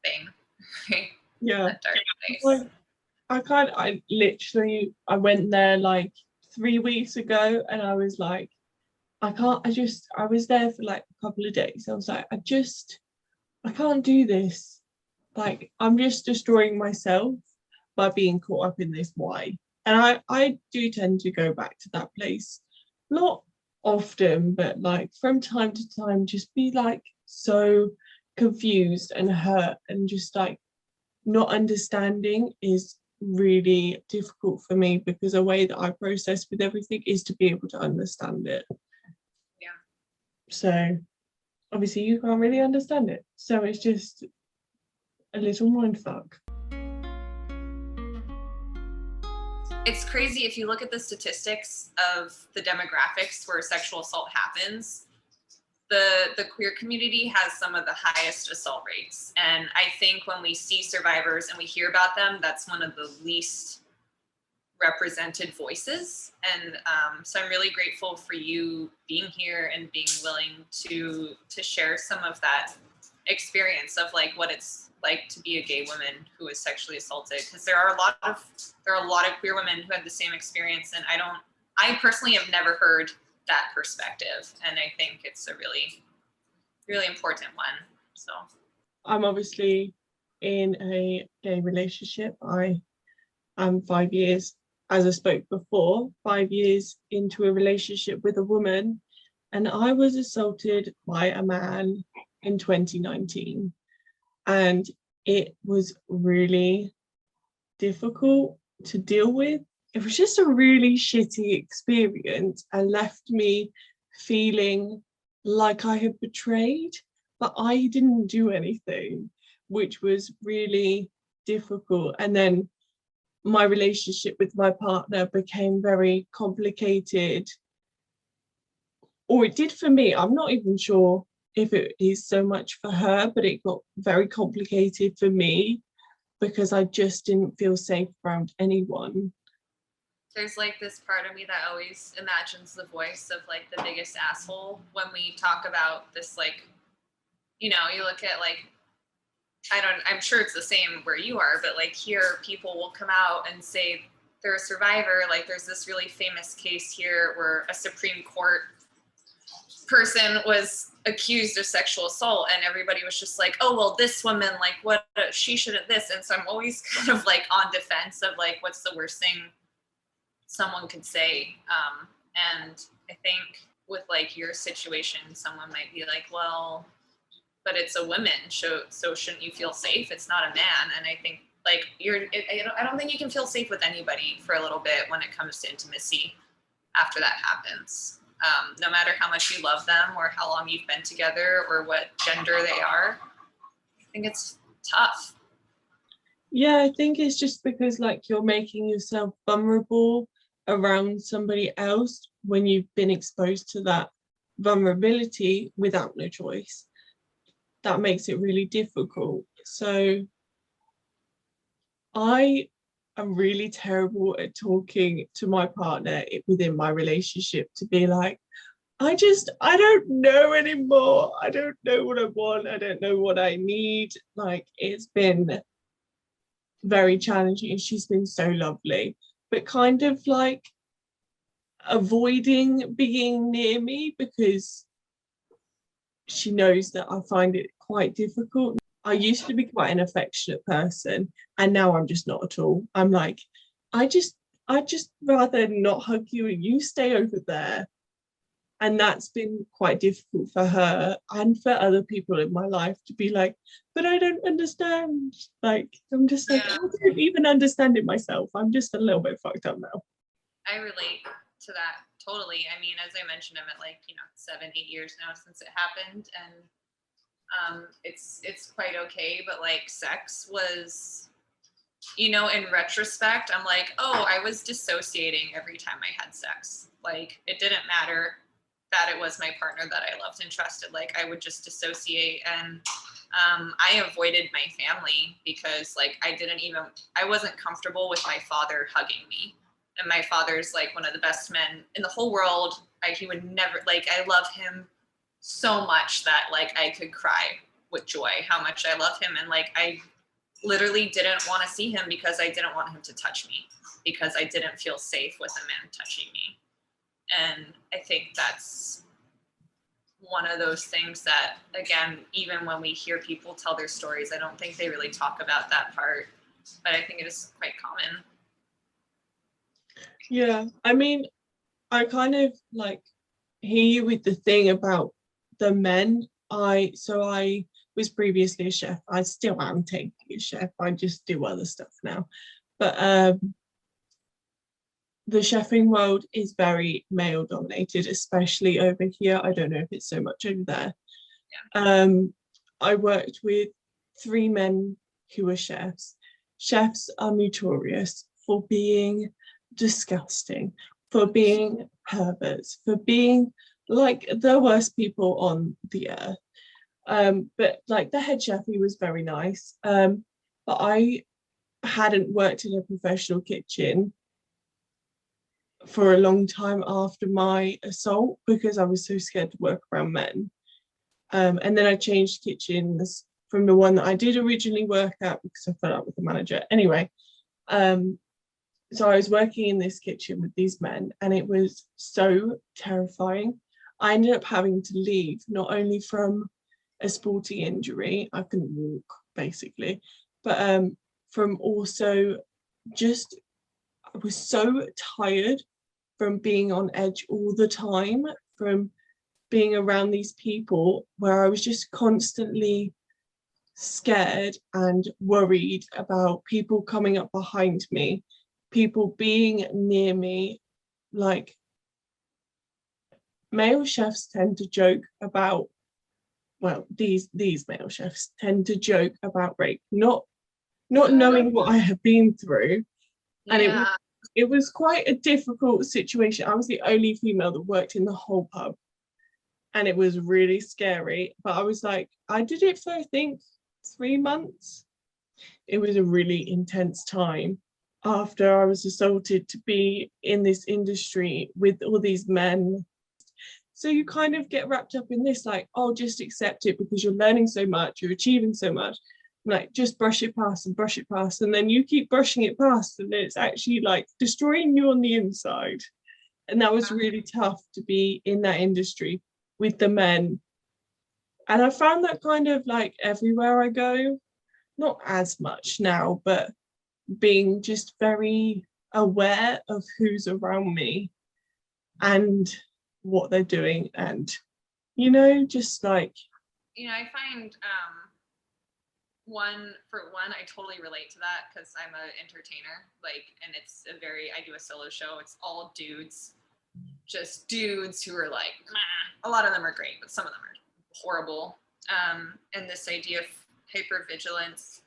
Speaker 3: thing.
Speaker 2: Yeah.
Speaker 3: That dark place.
Speaker 2: Like, I went there like 3 weeks ago and I was like, I was there for like a couple of days. I was like, I can't do this. Like, I'm just destroying myself by being caught up in this why. And I do tend to go back to that place. Not often, but like from time to time, just be like so confused and hurt and just like not understanding is really difficult for me because a way that I process with everything is to be able to understand it.
Speaker 3: Yeah.
Speaker 2: So obviously you can't really understand it. So it's just a little mindfuck.
Speaker 3: It's crazy if you look at the statistics of the demographics where sexual assault happens. The queer community has some of the highest assault rates. And I think when we see survivors and we hear about them, that's one of the least represented voices. And so I'm really grateful for you being here and being willing to share some of that experience of like what it's like to be a gay woman who is sexually assaulted, because there are a lot of queer women who had the same experience, and I personally have never heard that perspective, and I think it's a really, really important one. So
Speaker 2: I'm obviously in a gay relationship. I am 5 years, as I spoke before, 5 years into a relationship with a woman, and I was assaulted by a man in 2019. And it was really difficult to deal with. It was just a really shitty experience and left me feeling like I had betrayed, but I didn't do anything, which was really difficult. And then my relationship with my partner became very complicated, or it did for me. I'm not even sure if it is so much for her, but it got very complicated for me because I just didn't feel safe around anyone.
Speaker 3: there's like this part of me that always imagines the voice of like the biggest asshole when we talk about this, like, you know, you look at like, I'm sure it's the same where you are, but like here people will come out and say they're a survivor. Like there's this really famous case here where a Supreme Court person was accused of sexual assault and everybody was just like, oh, well, this woman, like what, she shouldn't this. And so I'm always kind of like on defense of like, what's the worst thing someone could say? And I think with like your situation, someone might be like, well, but it's a woman, so shouldn't you feel safe? It's not a man. And I think like I don't think you can feel safe with anybody for a little bit when it comes to intimacy after that happens. No matter how much you love them or how long you've been together or what gender they are, I think it's tough.
Speaker 2: Yeah, I think it's just because like you're making yourself vulnerable around somebody else when you've been exposed to that vulnerability without no choice. That makes it really difficult. So I am really terrible at talking to my partner within my relationship to be like, I don't know anymore. I don't know what I want. I don't know what I need. Like, it's been very challenging. She's been so lovely, but kind of like avoiding being near me because she knows that I find it quite difficult. I used to be quite an affectionate person, and now I'm just not at all. I'm like, I just rather not hug you and you stay over there. And that's been quite difficult for her and for other people in my life to be like, but I don't understand. Like, I'm just like,
Speaker 3: Yeah.
Speaker 2: I don't even understand it myself. I'm just a little bit fucked up now.
Speaker 3: I relate to that totally. I mean, as I mentioned, I'm at like, 7, 8 years now since it happened, and it's quite okay. But like, sex was, in retrospect, I'm like, oh, I was dissociating every time I had sex. Like, it didn't matter that it was my partner that I loved and trusted. Like, I would just dissociate, and I avoided my family because like I wasn't comfortable with my father hugging me. And my father's like one of the best men in the whole world. He would never, like, I love him so much that like I could cry with joy how much I love him. And like, I literally didn't want to see him because I didn't want him to touch me, because I didn't feel safe with a man touching me. And I think that's one of those things that, again, even when we hear people tell their stories, I don't think they really talk about that part, but I think it is quite common.
Speaker 2: Yeah, I mean, I kind of like hear you with the thing about the men. I was previously a chef. I still am technically a chef. I just do other stuff now. But the chefing world is very male dominated, especially over here. I don't know if it's so much over there. Yeah. I worked with 3 men who were chefs. Chefs are notorious for being disgusting, for being perverts, for being like the worst people on the earth. But like the head chef, he was very nice. But I hadn't worked in a professional kitchen for a long time after my assault because I was so scared to work around men. And then I changed kitchens from the one that I did originally work at because I fell out with the manager. Anyway, so I was working in this kitchen with these men, and it was so terrifying. I ended up having to leave, not only from a sporting injury, I couldn't walk basically, but from also just, I was so tired from being on edge all the time, from being around these people where I was just constantly scared and worried about people coming up behind me, people being near me. Like, male chefs tend to joke about, well, these male chefs tend to joke about rape, not knowing what I have been through. And it was quite a difficult situation. I was the only female that worked in the whole pub, and it was really scary. But I was like, I did it for I think 3 months. It was a really intense time after I was assaulted to be in this industry with all these men. So you kind of get wrapped up in this, like, oh, just accept it because you're learning so much, you're achieving so much. Like, just brush it past and brush it past. And then you keep brushing it past, and it's actually like destroying you on the inside. And that was really tough to be in that industry with the men. And I found that kind of like everywhere I go, not as much now, but being just very aware of who's around me and what they're doing, and just like,
Speaker 3: I find I totally relate to that because I'm an entertainer, like, and I do a solo show. It's all dudes, just dudes who are like, a lot of them are great, but some of them are horrible. And this idea of hypervigilance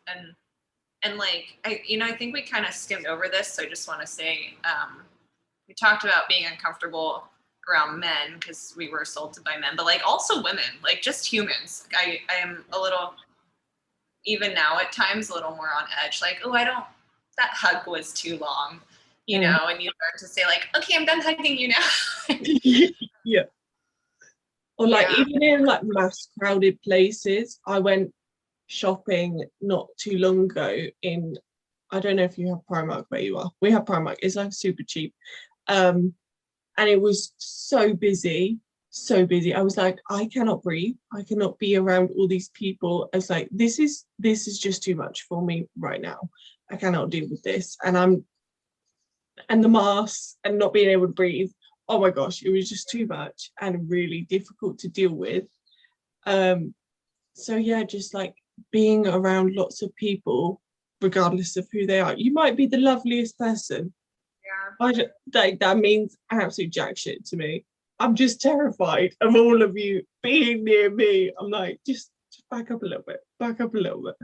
Speaker 3: and like, I think we kind of skimmed over this. So I just want to say, we talked about being uncomfortable around men because we were assaulted by men, but like also women, like just humans. I am a little, even now at times, a little more on edge. Like, oh, that hug was too long, and you start to say like, okay, I'm done hugging you now.
Speaker 2: Yeah. Or like, even in like mass crowded places, I went shopping not too long ago in, I don't know if you have Primark where you are. We have Primark. It's like super cheap. And it was so busy. I was like, I cannot breathe. I cannot be around all these people. I was like, this is just too much for me right now. I cannot deal with this. And the masks and not being able to breathe oh my gosh, it was just too much and really difficult to deal with. So yeah, just like being around lots of people, regardless of who they are. You might be the loveliest person.
Speaker 3: Yeah.
Speaker 2: I just, that means absolute jack shit to me. I'm just terrified of all of you being near me. I'm like, just back up a little bit, back up a little bit.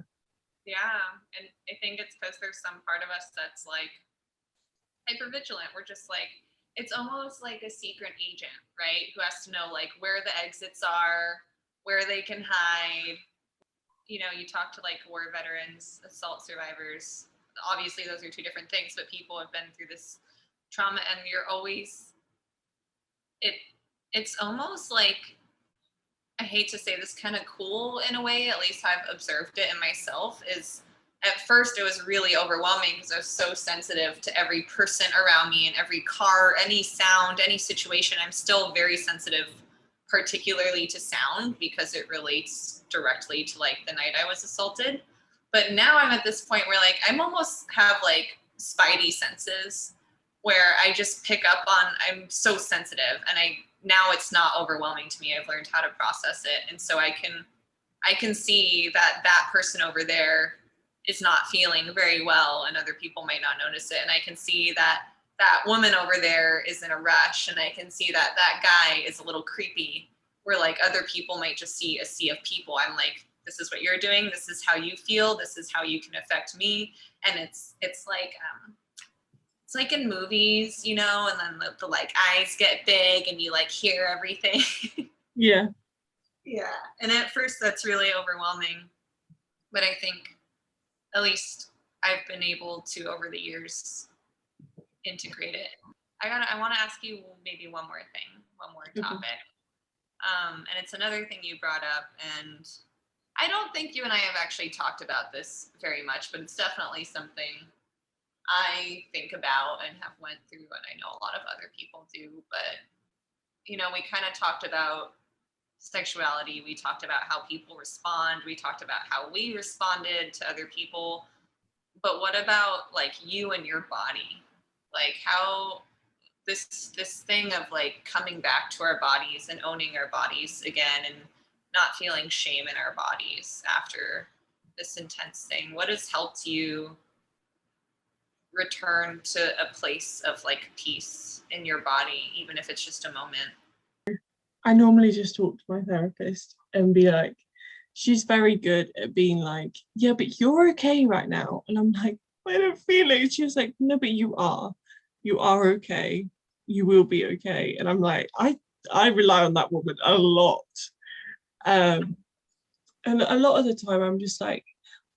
Speaker 3: Yeah. And I think it's because there's some part of us that's like hyper vigilant. We're just like, it's almost like a secret agent, right? Who has to know like where the exits are, where they can hide. You know, you talk to like war veterans, assault survivors. Obviously, those are two different things, but people have been through this trauma, and you're always it's almost like, I hate to say this, kind of cool in a way, at least I've observed it in myself, is at first it was really overwhelming because I was so sensitive to every person around me and every car, any sound, any situation. I'm still very sensitive, particularly to sound, because it relates directly to like the night I was assaulted. But now I'm at this point where like I'm almost have like spidey senses where I just pick up on, I'm so sensitive, and now it's not overwhelming to me. I've learned how to process it. And so I can see that that person over there is not feeling very well, and other people might not notice it. And I can see that that woman over there is in a rush, and I can see that that guy is a little creepy, where like other people might just see a sea of people. I'm like, this is what you're doing. This is how you feel. This is how you can affect me. And it's like in movies, you know, and then the like eyes get big and you like hear everything.
Speaker 2: Yeah.
Speaker 3: Yeah. And at first that's really overwhelming. But I think at least I've been able to, over the years, integrate it. I want to ask you maybe one more topic. And it's another thing you brought up, and I don't think you and I have actually talked about this very much, but it's definitely something I think about and have went through, and I know a lot of other people do. But you know, we kind of talked about sexuality, we talked about how people respond, we talked about how we responded to other people. But what about like you and your body? Like how this thing of like coming back to our bodies and owning our bodies again, and not feeling shame in our bodies after this intense thing. What has helped you return to a place of like peace in your body, even if it's just a moment?
Speaker 2: I normally just talk to my therapist and be like, she's very good at being like, yeah, but you're okay right now. And I'm like, I don't feel it. She was like, no, but you are. You are okay. You will be okay. And I'm like, I rely on that woman a lot. And a lot of the time I'm just like,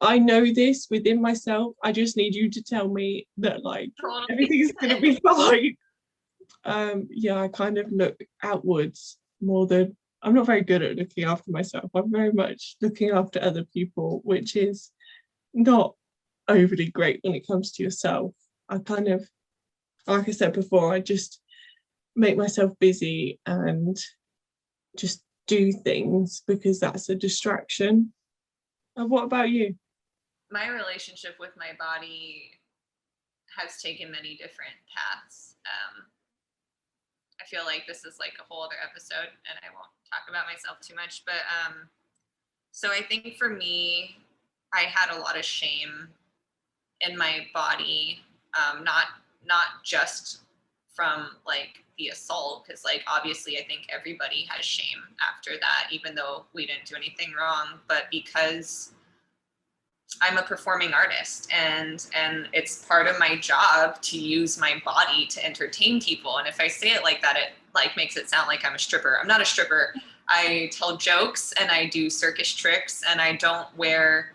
Speaker 2: I know this within myself. I just need you to tell me that like everything's gonna be fine. Yeah, I kind of look outwards more than, I'm not very good at looking after myself. I'm very much looking after other people, which is not overly great when it comes to yourself. I kind of, like I said before, I just make myself busy and just do things because that's a distraction. And what about you?
Speaker 3: My relationship with my body has taken many different paths. I feel like this is like a whole other episode, and I won't talk about myself too much. But so I think for me, I had a lot of shame in my body, not just from like the assault, because like obviously I think everybody has shame after that, even though we didn't do anything wrong, but because I'm a performing artist, and it's part of my job to use my body to entertain people. And if I say it like that, it like makes it sound like I'm a stripper. I'm not a stripper. I tell jokes and I do circus tricks, and I don't wear,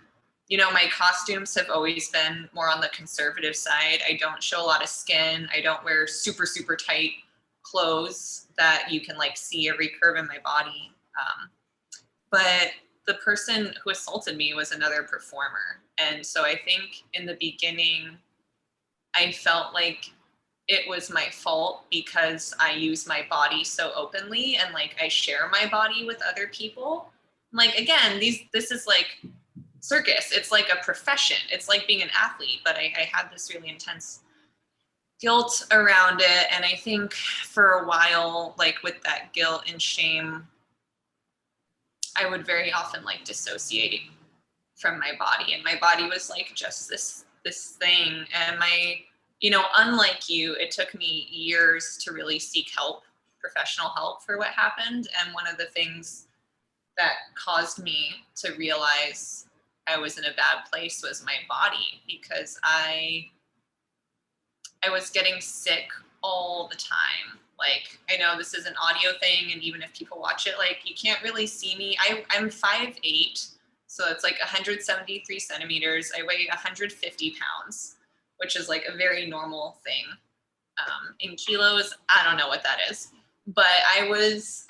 Speaker 3: you know, my costumes have always been more on the conservative side. I don't show a lot of skin. I don't wear super, super tight clothes that you can like see every curve in my body. But the person who assaulted me was another performer. And so I think in the beginning, I felt like it was my fault because I use my body so openly, and like I share my body with other people. Like, again, this is like circus. It's like a profession. It's like being an athlete. But I had this really intense guilt around it. And I think for a while, like with that guilt and shame, I would very often like dissociate from my body, and my body was like just this thing. And unlike you, it took me years to really seek help, professional help, for what happened. And one of the things that caused me to realize I was in a bad place was my body, because I was getting sick all the time. Like, I know this is an audio thing, and even if people watch it, like, you can't really see me. I'm 5'8", so it's like 173 centimeters. I weigh 150 pounds, which is like a very normal thing. In kilos, I don't know what that is, but I was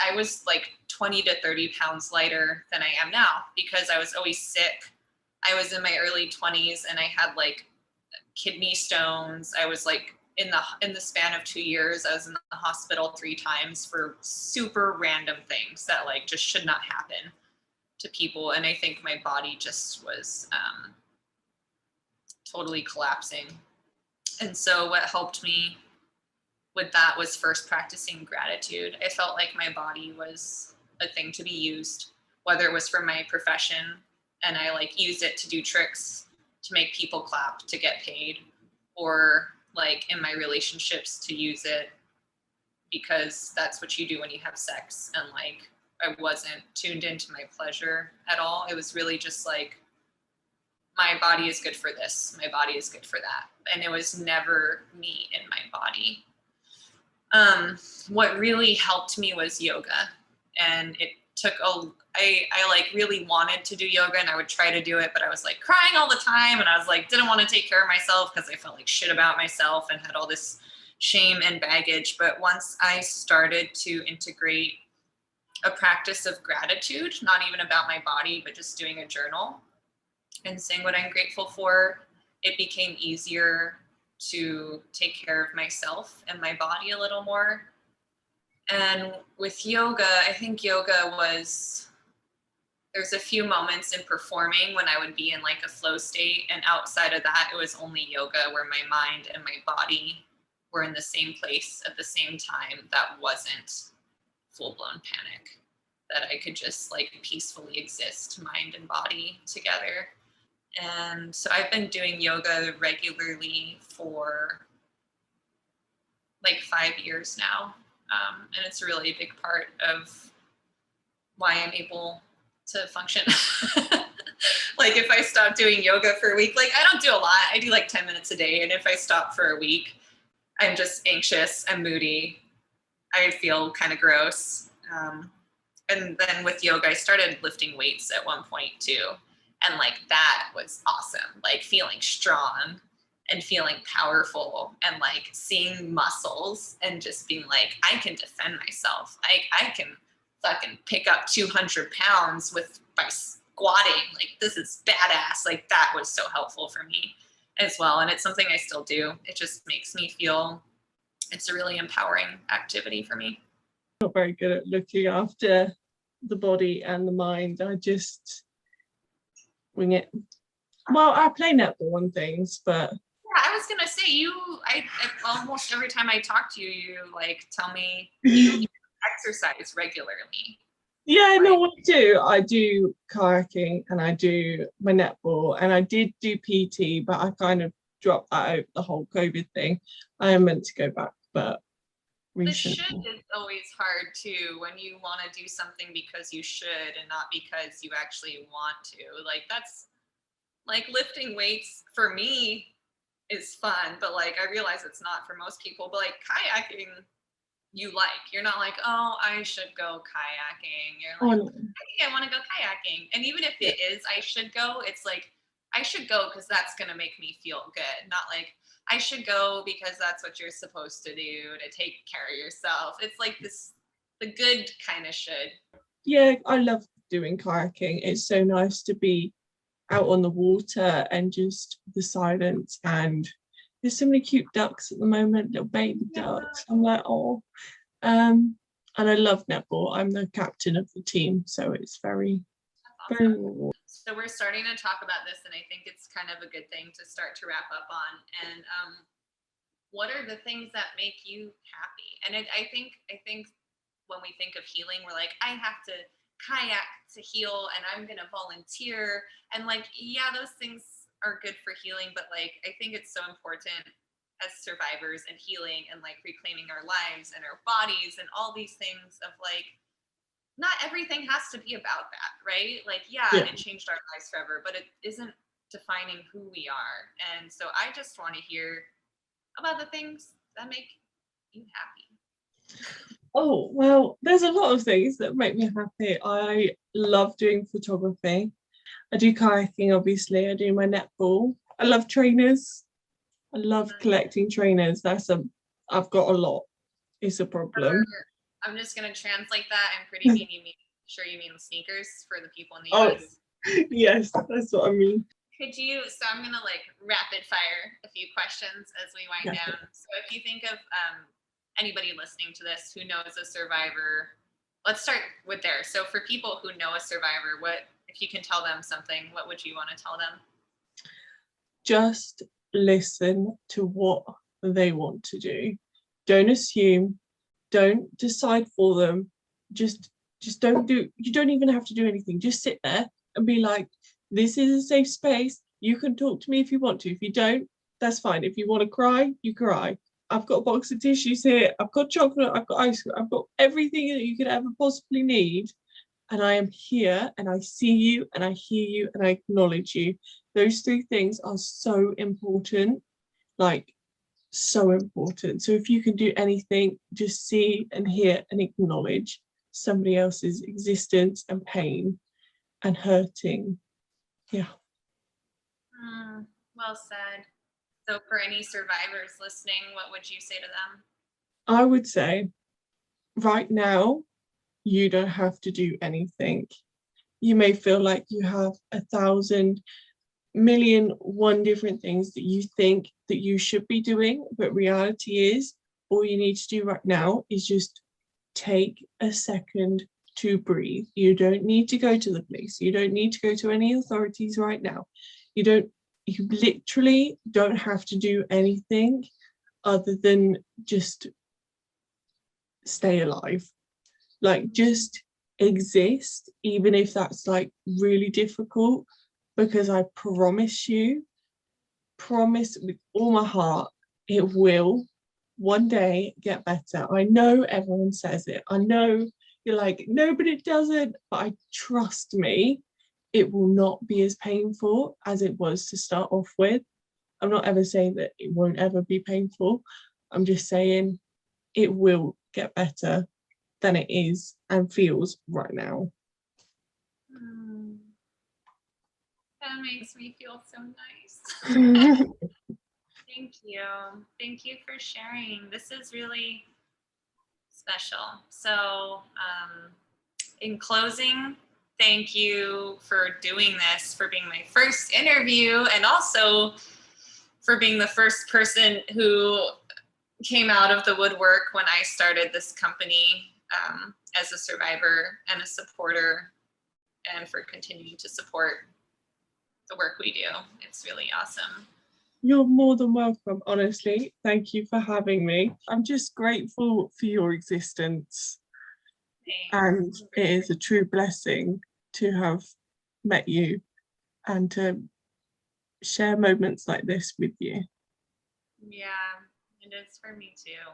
Speaker 3: like 20 to 30 pounds lighter than I am now, because I was always sick. I was in my early 20s and I had like kidney stones. I was like in the span of 2 years, I was in the hospital 3 times for super random things that like just should not happen to people. And I think my body just was totally collapsing. And so what helped me with that was first practicing gratitude. I felt like my body was a thing to be used, whether it was for my profession and I like used it to do tricks to make people clap to get paid, or like in my relationships to use it because that's what you do when you have sex. And like, I wasn't tuned into my pleasure at all. It was really just like, my body is good for this, my body is good for that. And it was never me in my body. What really helped me was yoga. And it took I like really wanted to do yoga, and I would try to do it, but I was like crying all the time, and I was like, didn't want to take care of myself because I felt like shit about myself and had all this shame and baggage. But once I started to integrate a practice of gratitude, not even about my body, but just doing a journal and saying what I'm grateful for, it became easier to take care of myself and my body a little more. And with yoga, I think there's a few moments in performing when I would be in like a flow state. And outside of that, it was only yoga where my mind and my body were in the same place at the same time. That wasn't full-blown panic, that I could just like peacefully exist, mind and body together. And so I've been doing yoga regularly for like 5 years now. And it's a really big part of why I'm able to function. Like if I stop doing yoga for a week, like I don't do a lot. I do like 10 minutes a day. And if I stop for a week, I'm just anxious, I'm moody, I feel kind of gross. And then with yoga, I started lifting weights at one point too. And like that was awesome, like feeling strong and feeling powerful and like seeing muscles and just being like, I can defend myself. I can fucking pick up 200 pounds by squatting. Like this is badass. Like that was so helpful for me as well. And it's something I still do. It just makes me feel it's a really empowering activity for me.
Speaker 2: Not very good at looking after the body and the mind. I just wing it. Well, I play netball and things, but
Speaker 3: yeah, I was gonna say I almost every time I talk to you, you like tell me you exercise regularly.
Speaker 2: yeah, no, I do kayaking and I do my netball, and I did do PT, but I kind of dropped that over the whole COVID thing. I am meant to go back, but recently.
Speaker 3: The should is always hard too, when you want to do something because you should and not because you actually want to. Like that's like lifting weights for me is fun, but like I realize it's not for most people. But like kayaking, you're not like, oh, I should go kayaking. You're like, I think I want to go kayaking. And even if it is I should go, it's like I should go because that's gonna make me feel good, not like I should go because that's what you're supposed to do to take care of yourself. It's like the good kind of should.
Speaker 2: Yeah, I love doing kayaking. It's so nice to be out on the water and just the silence. And there's so many cute ducks at the moment, little baby ducks. I'm like, oh. And I love netball. I'm the captain of the team, so it's very,
Speaker 3: awesome.
Speaker 2: very rewarding.
Speaker 3: So we're starting to talk about this, and I think it's kind of a good thing to start to wrap up on. And what are the things that make you happy? And I think when we think of healing, we're like, I have to kayak to heal and I'm going to volunteer. And like, yeah, those things are good for healing. But like, I think it's so important as survivors and healing and like reclaiming our lives and our bodies and all these things of like, not everything has to be about that, right? Like, yeah, it changed our lives forever, but it isn't defining who we are. And so I just want to hear about the things that make you happy.
Speaker 2: Oh, well, there's a lot of things that make me happy. I love doing photography. I do kayaking, obviously. I do my netball. I love trainers. I love collecting trainers. I've got a lot. It's a problem.
Speaker 3: I'm just going to translate that. I'm pretty sure you mean sneakers for the people in the US.
Speaker 2: Yes, that's what I mean.
Speaker 3: So I'm going to like rapid fire a few questions as we wind down. So if you think of anybody listening to this who knows a survivor, let's start with there. So for people who know a survivor, if you can tell them something, what would you want to tell them?
Speaker 2: Just listen to what they want to do. Don't assume. Don't decide for them. Just don't do. You don't even have to do anything. Just sit there and be like, this is a safe space. You can talk to me if you want to. If you don't, that's fine. If you want to cry, you cry. I've got a box of tissues here. I've got chocolate. I've got ice cream. I've got everything that you could ever possibly need. And I am here and I see you and I hear you and I acknowledge you. Those three things are so important, like so important. So if you can do anything, just see and hear and acknowledge somebody else's existence and pain and hurting. Yeah.
Speaker 3: Well said. So for any survivors listening, what would you say to them?
Speaker 2: I would say right now, you don't have to do anything. You may feel like you have 1,000,000,001 different things that you think that you should be doing, but reality is all you need to do right now is just take a second to breathe. You don't need to go to the police. You don't need to go to any authorities right now. You literally don't have to do anything other than just stay alive. Like, just exist, even if that's like really difficult, because I promise with all my heart, it will one day get better. I know everyone says it. I know you're like, no, but it doesn't. But trust me, it will not be as painful as it was to start off with. I'm not ever saying that it won't ever be painful. I'm just saying it will get better than it is and feels right now.
Speaker 3: That makes me feel so nice. Thank you. Thank you for sharing. This is really special. So in closing, thank you for doing this, for being my first interview, and also for being the first person who came out of the woodwork when I started this company as a survivor and a supporter, and for continuing to support the work we do. It's really awesome.
Speaker 2: You're more than welcome, honestly. Thank you for having me. I'm just grateful for your existence. Thanks. And it is a true blessing to have met you and to share moments like this with you.
Speaker 3: Yeah, it is for me too.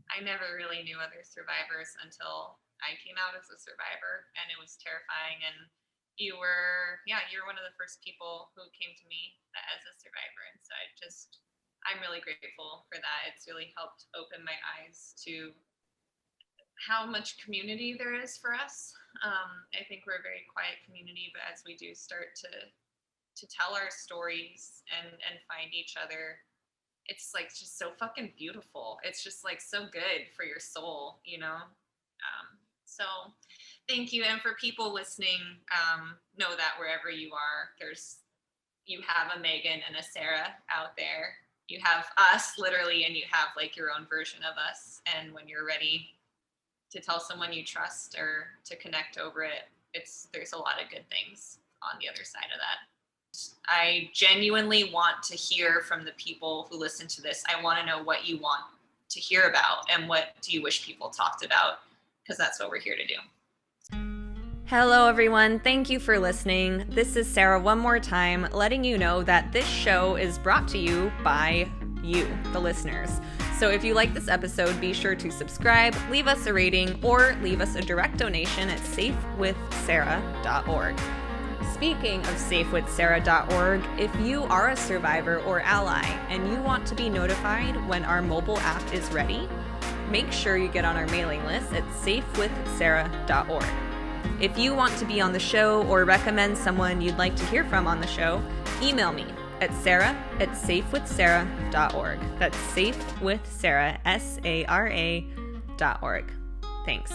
Speaker 3: I never really knew other survivors until I came out as a survivor, and it was terrifying. And you're one of the first people who came to me as a survivor. And so I'm really grateful for that. It's really helped open my eyes to how much community there is for us. I think we're a very quiet community, but as we do start to tell our stories and find each other, it's like just so fucking beautiful. It's just like so good for your soul, you know? So thank you. And for people listening, know that wherever you are, you have a Megan and a Sarah out there. You have us literally, and you have like your own version of us. And when you're ready to tell someone you trust or to connect over it, there's a lot of good things on the other side of that. I genuinely want to hear from the people who listen to this. I want to know what you want to hear about and what do you wish people talked about, because that's what we're here to do.
Speaker 1: Hello, everyone. Thank you for listening. This is Sarah one more time, letting you know that this show is brought to you by you, the listeners. So if you like this episode, be sure to subscribe, leave us a rating, or leave us a direct donation at safewithsara.org. Speaking of safewithsara.org, if you are a survivor or ally and you want to be notified when our mobile app is ready, make sure you get on our mailing list at safewithsara.org. If you want to be on the show or recommend someone you'd like to hear from on the show, email me at sarah@safewithsara.org. That's safewithsara, SARA.org. Thanks.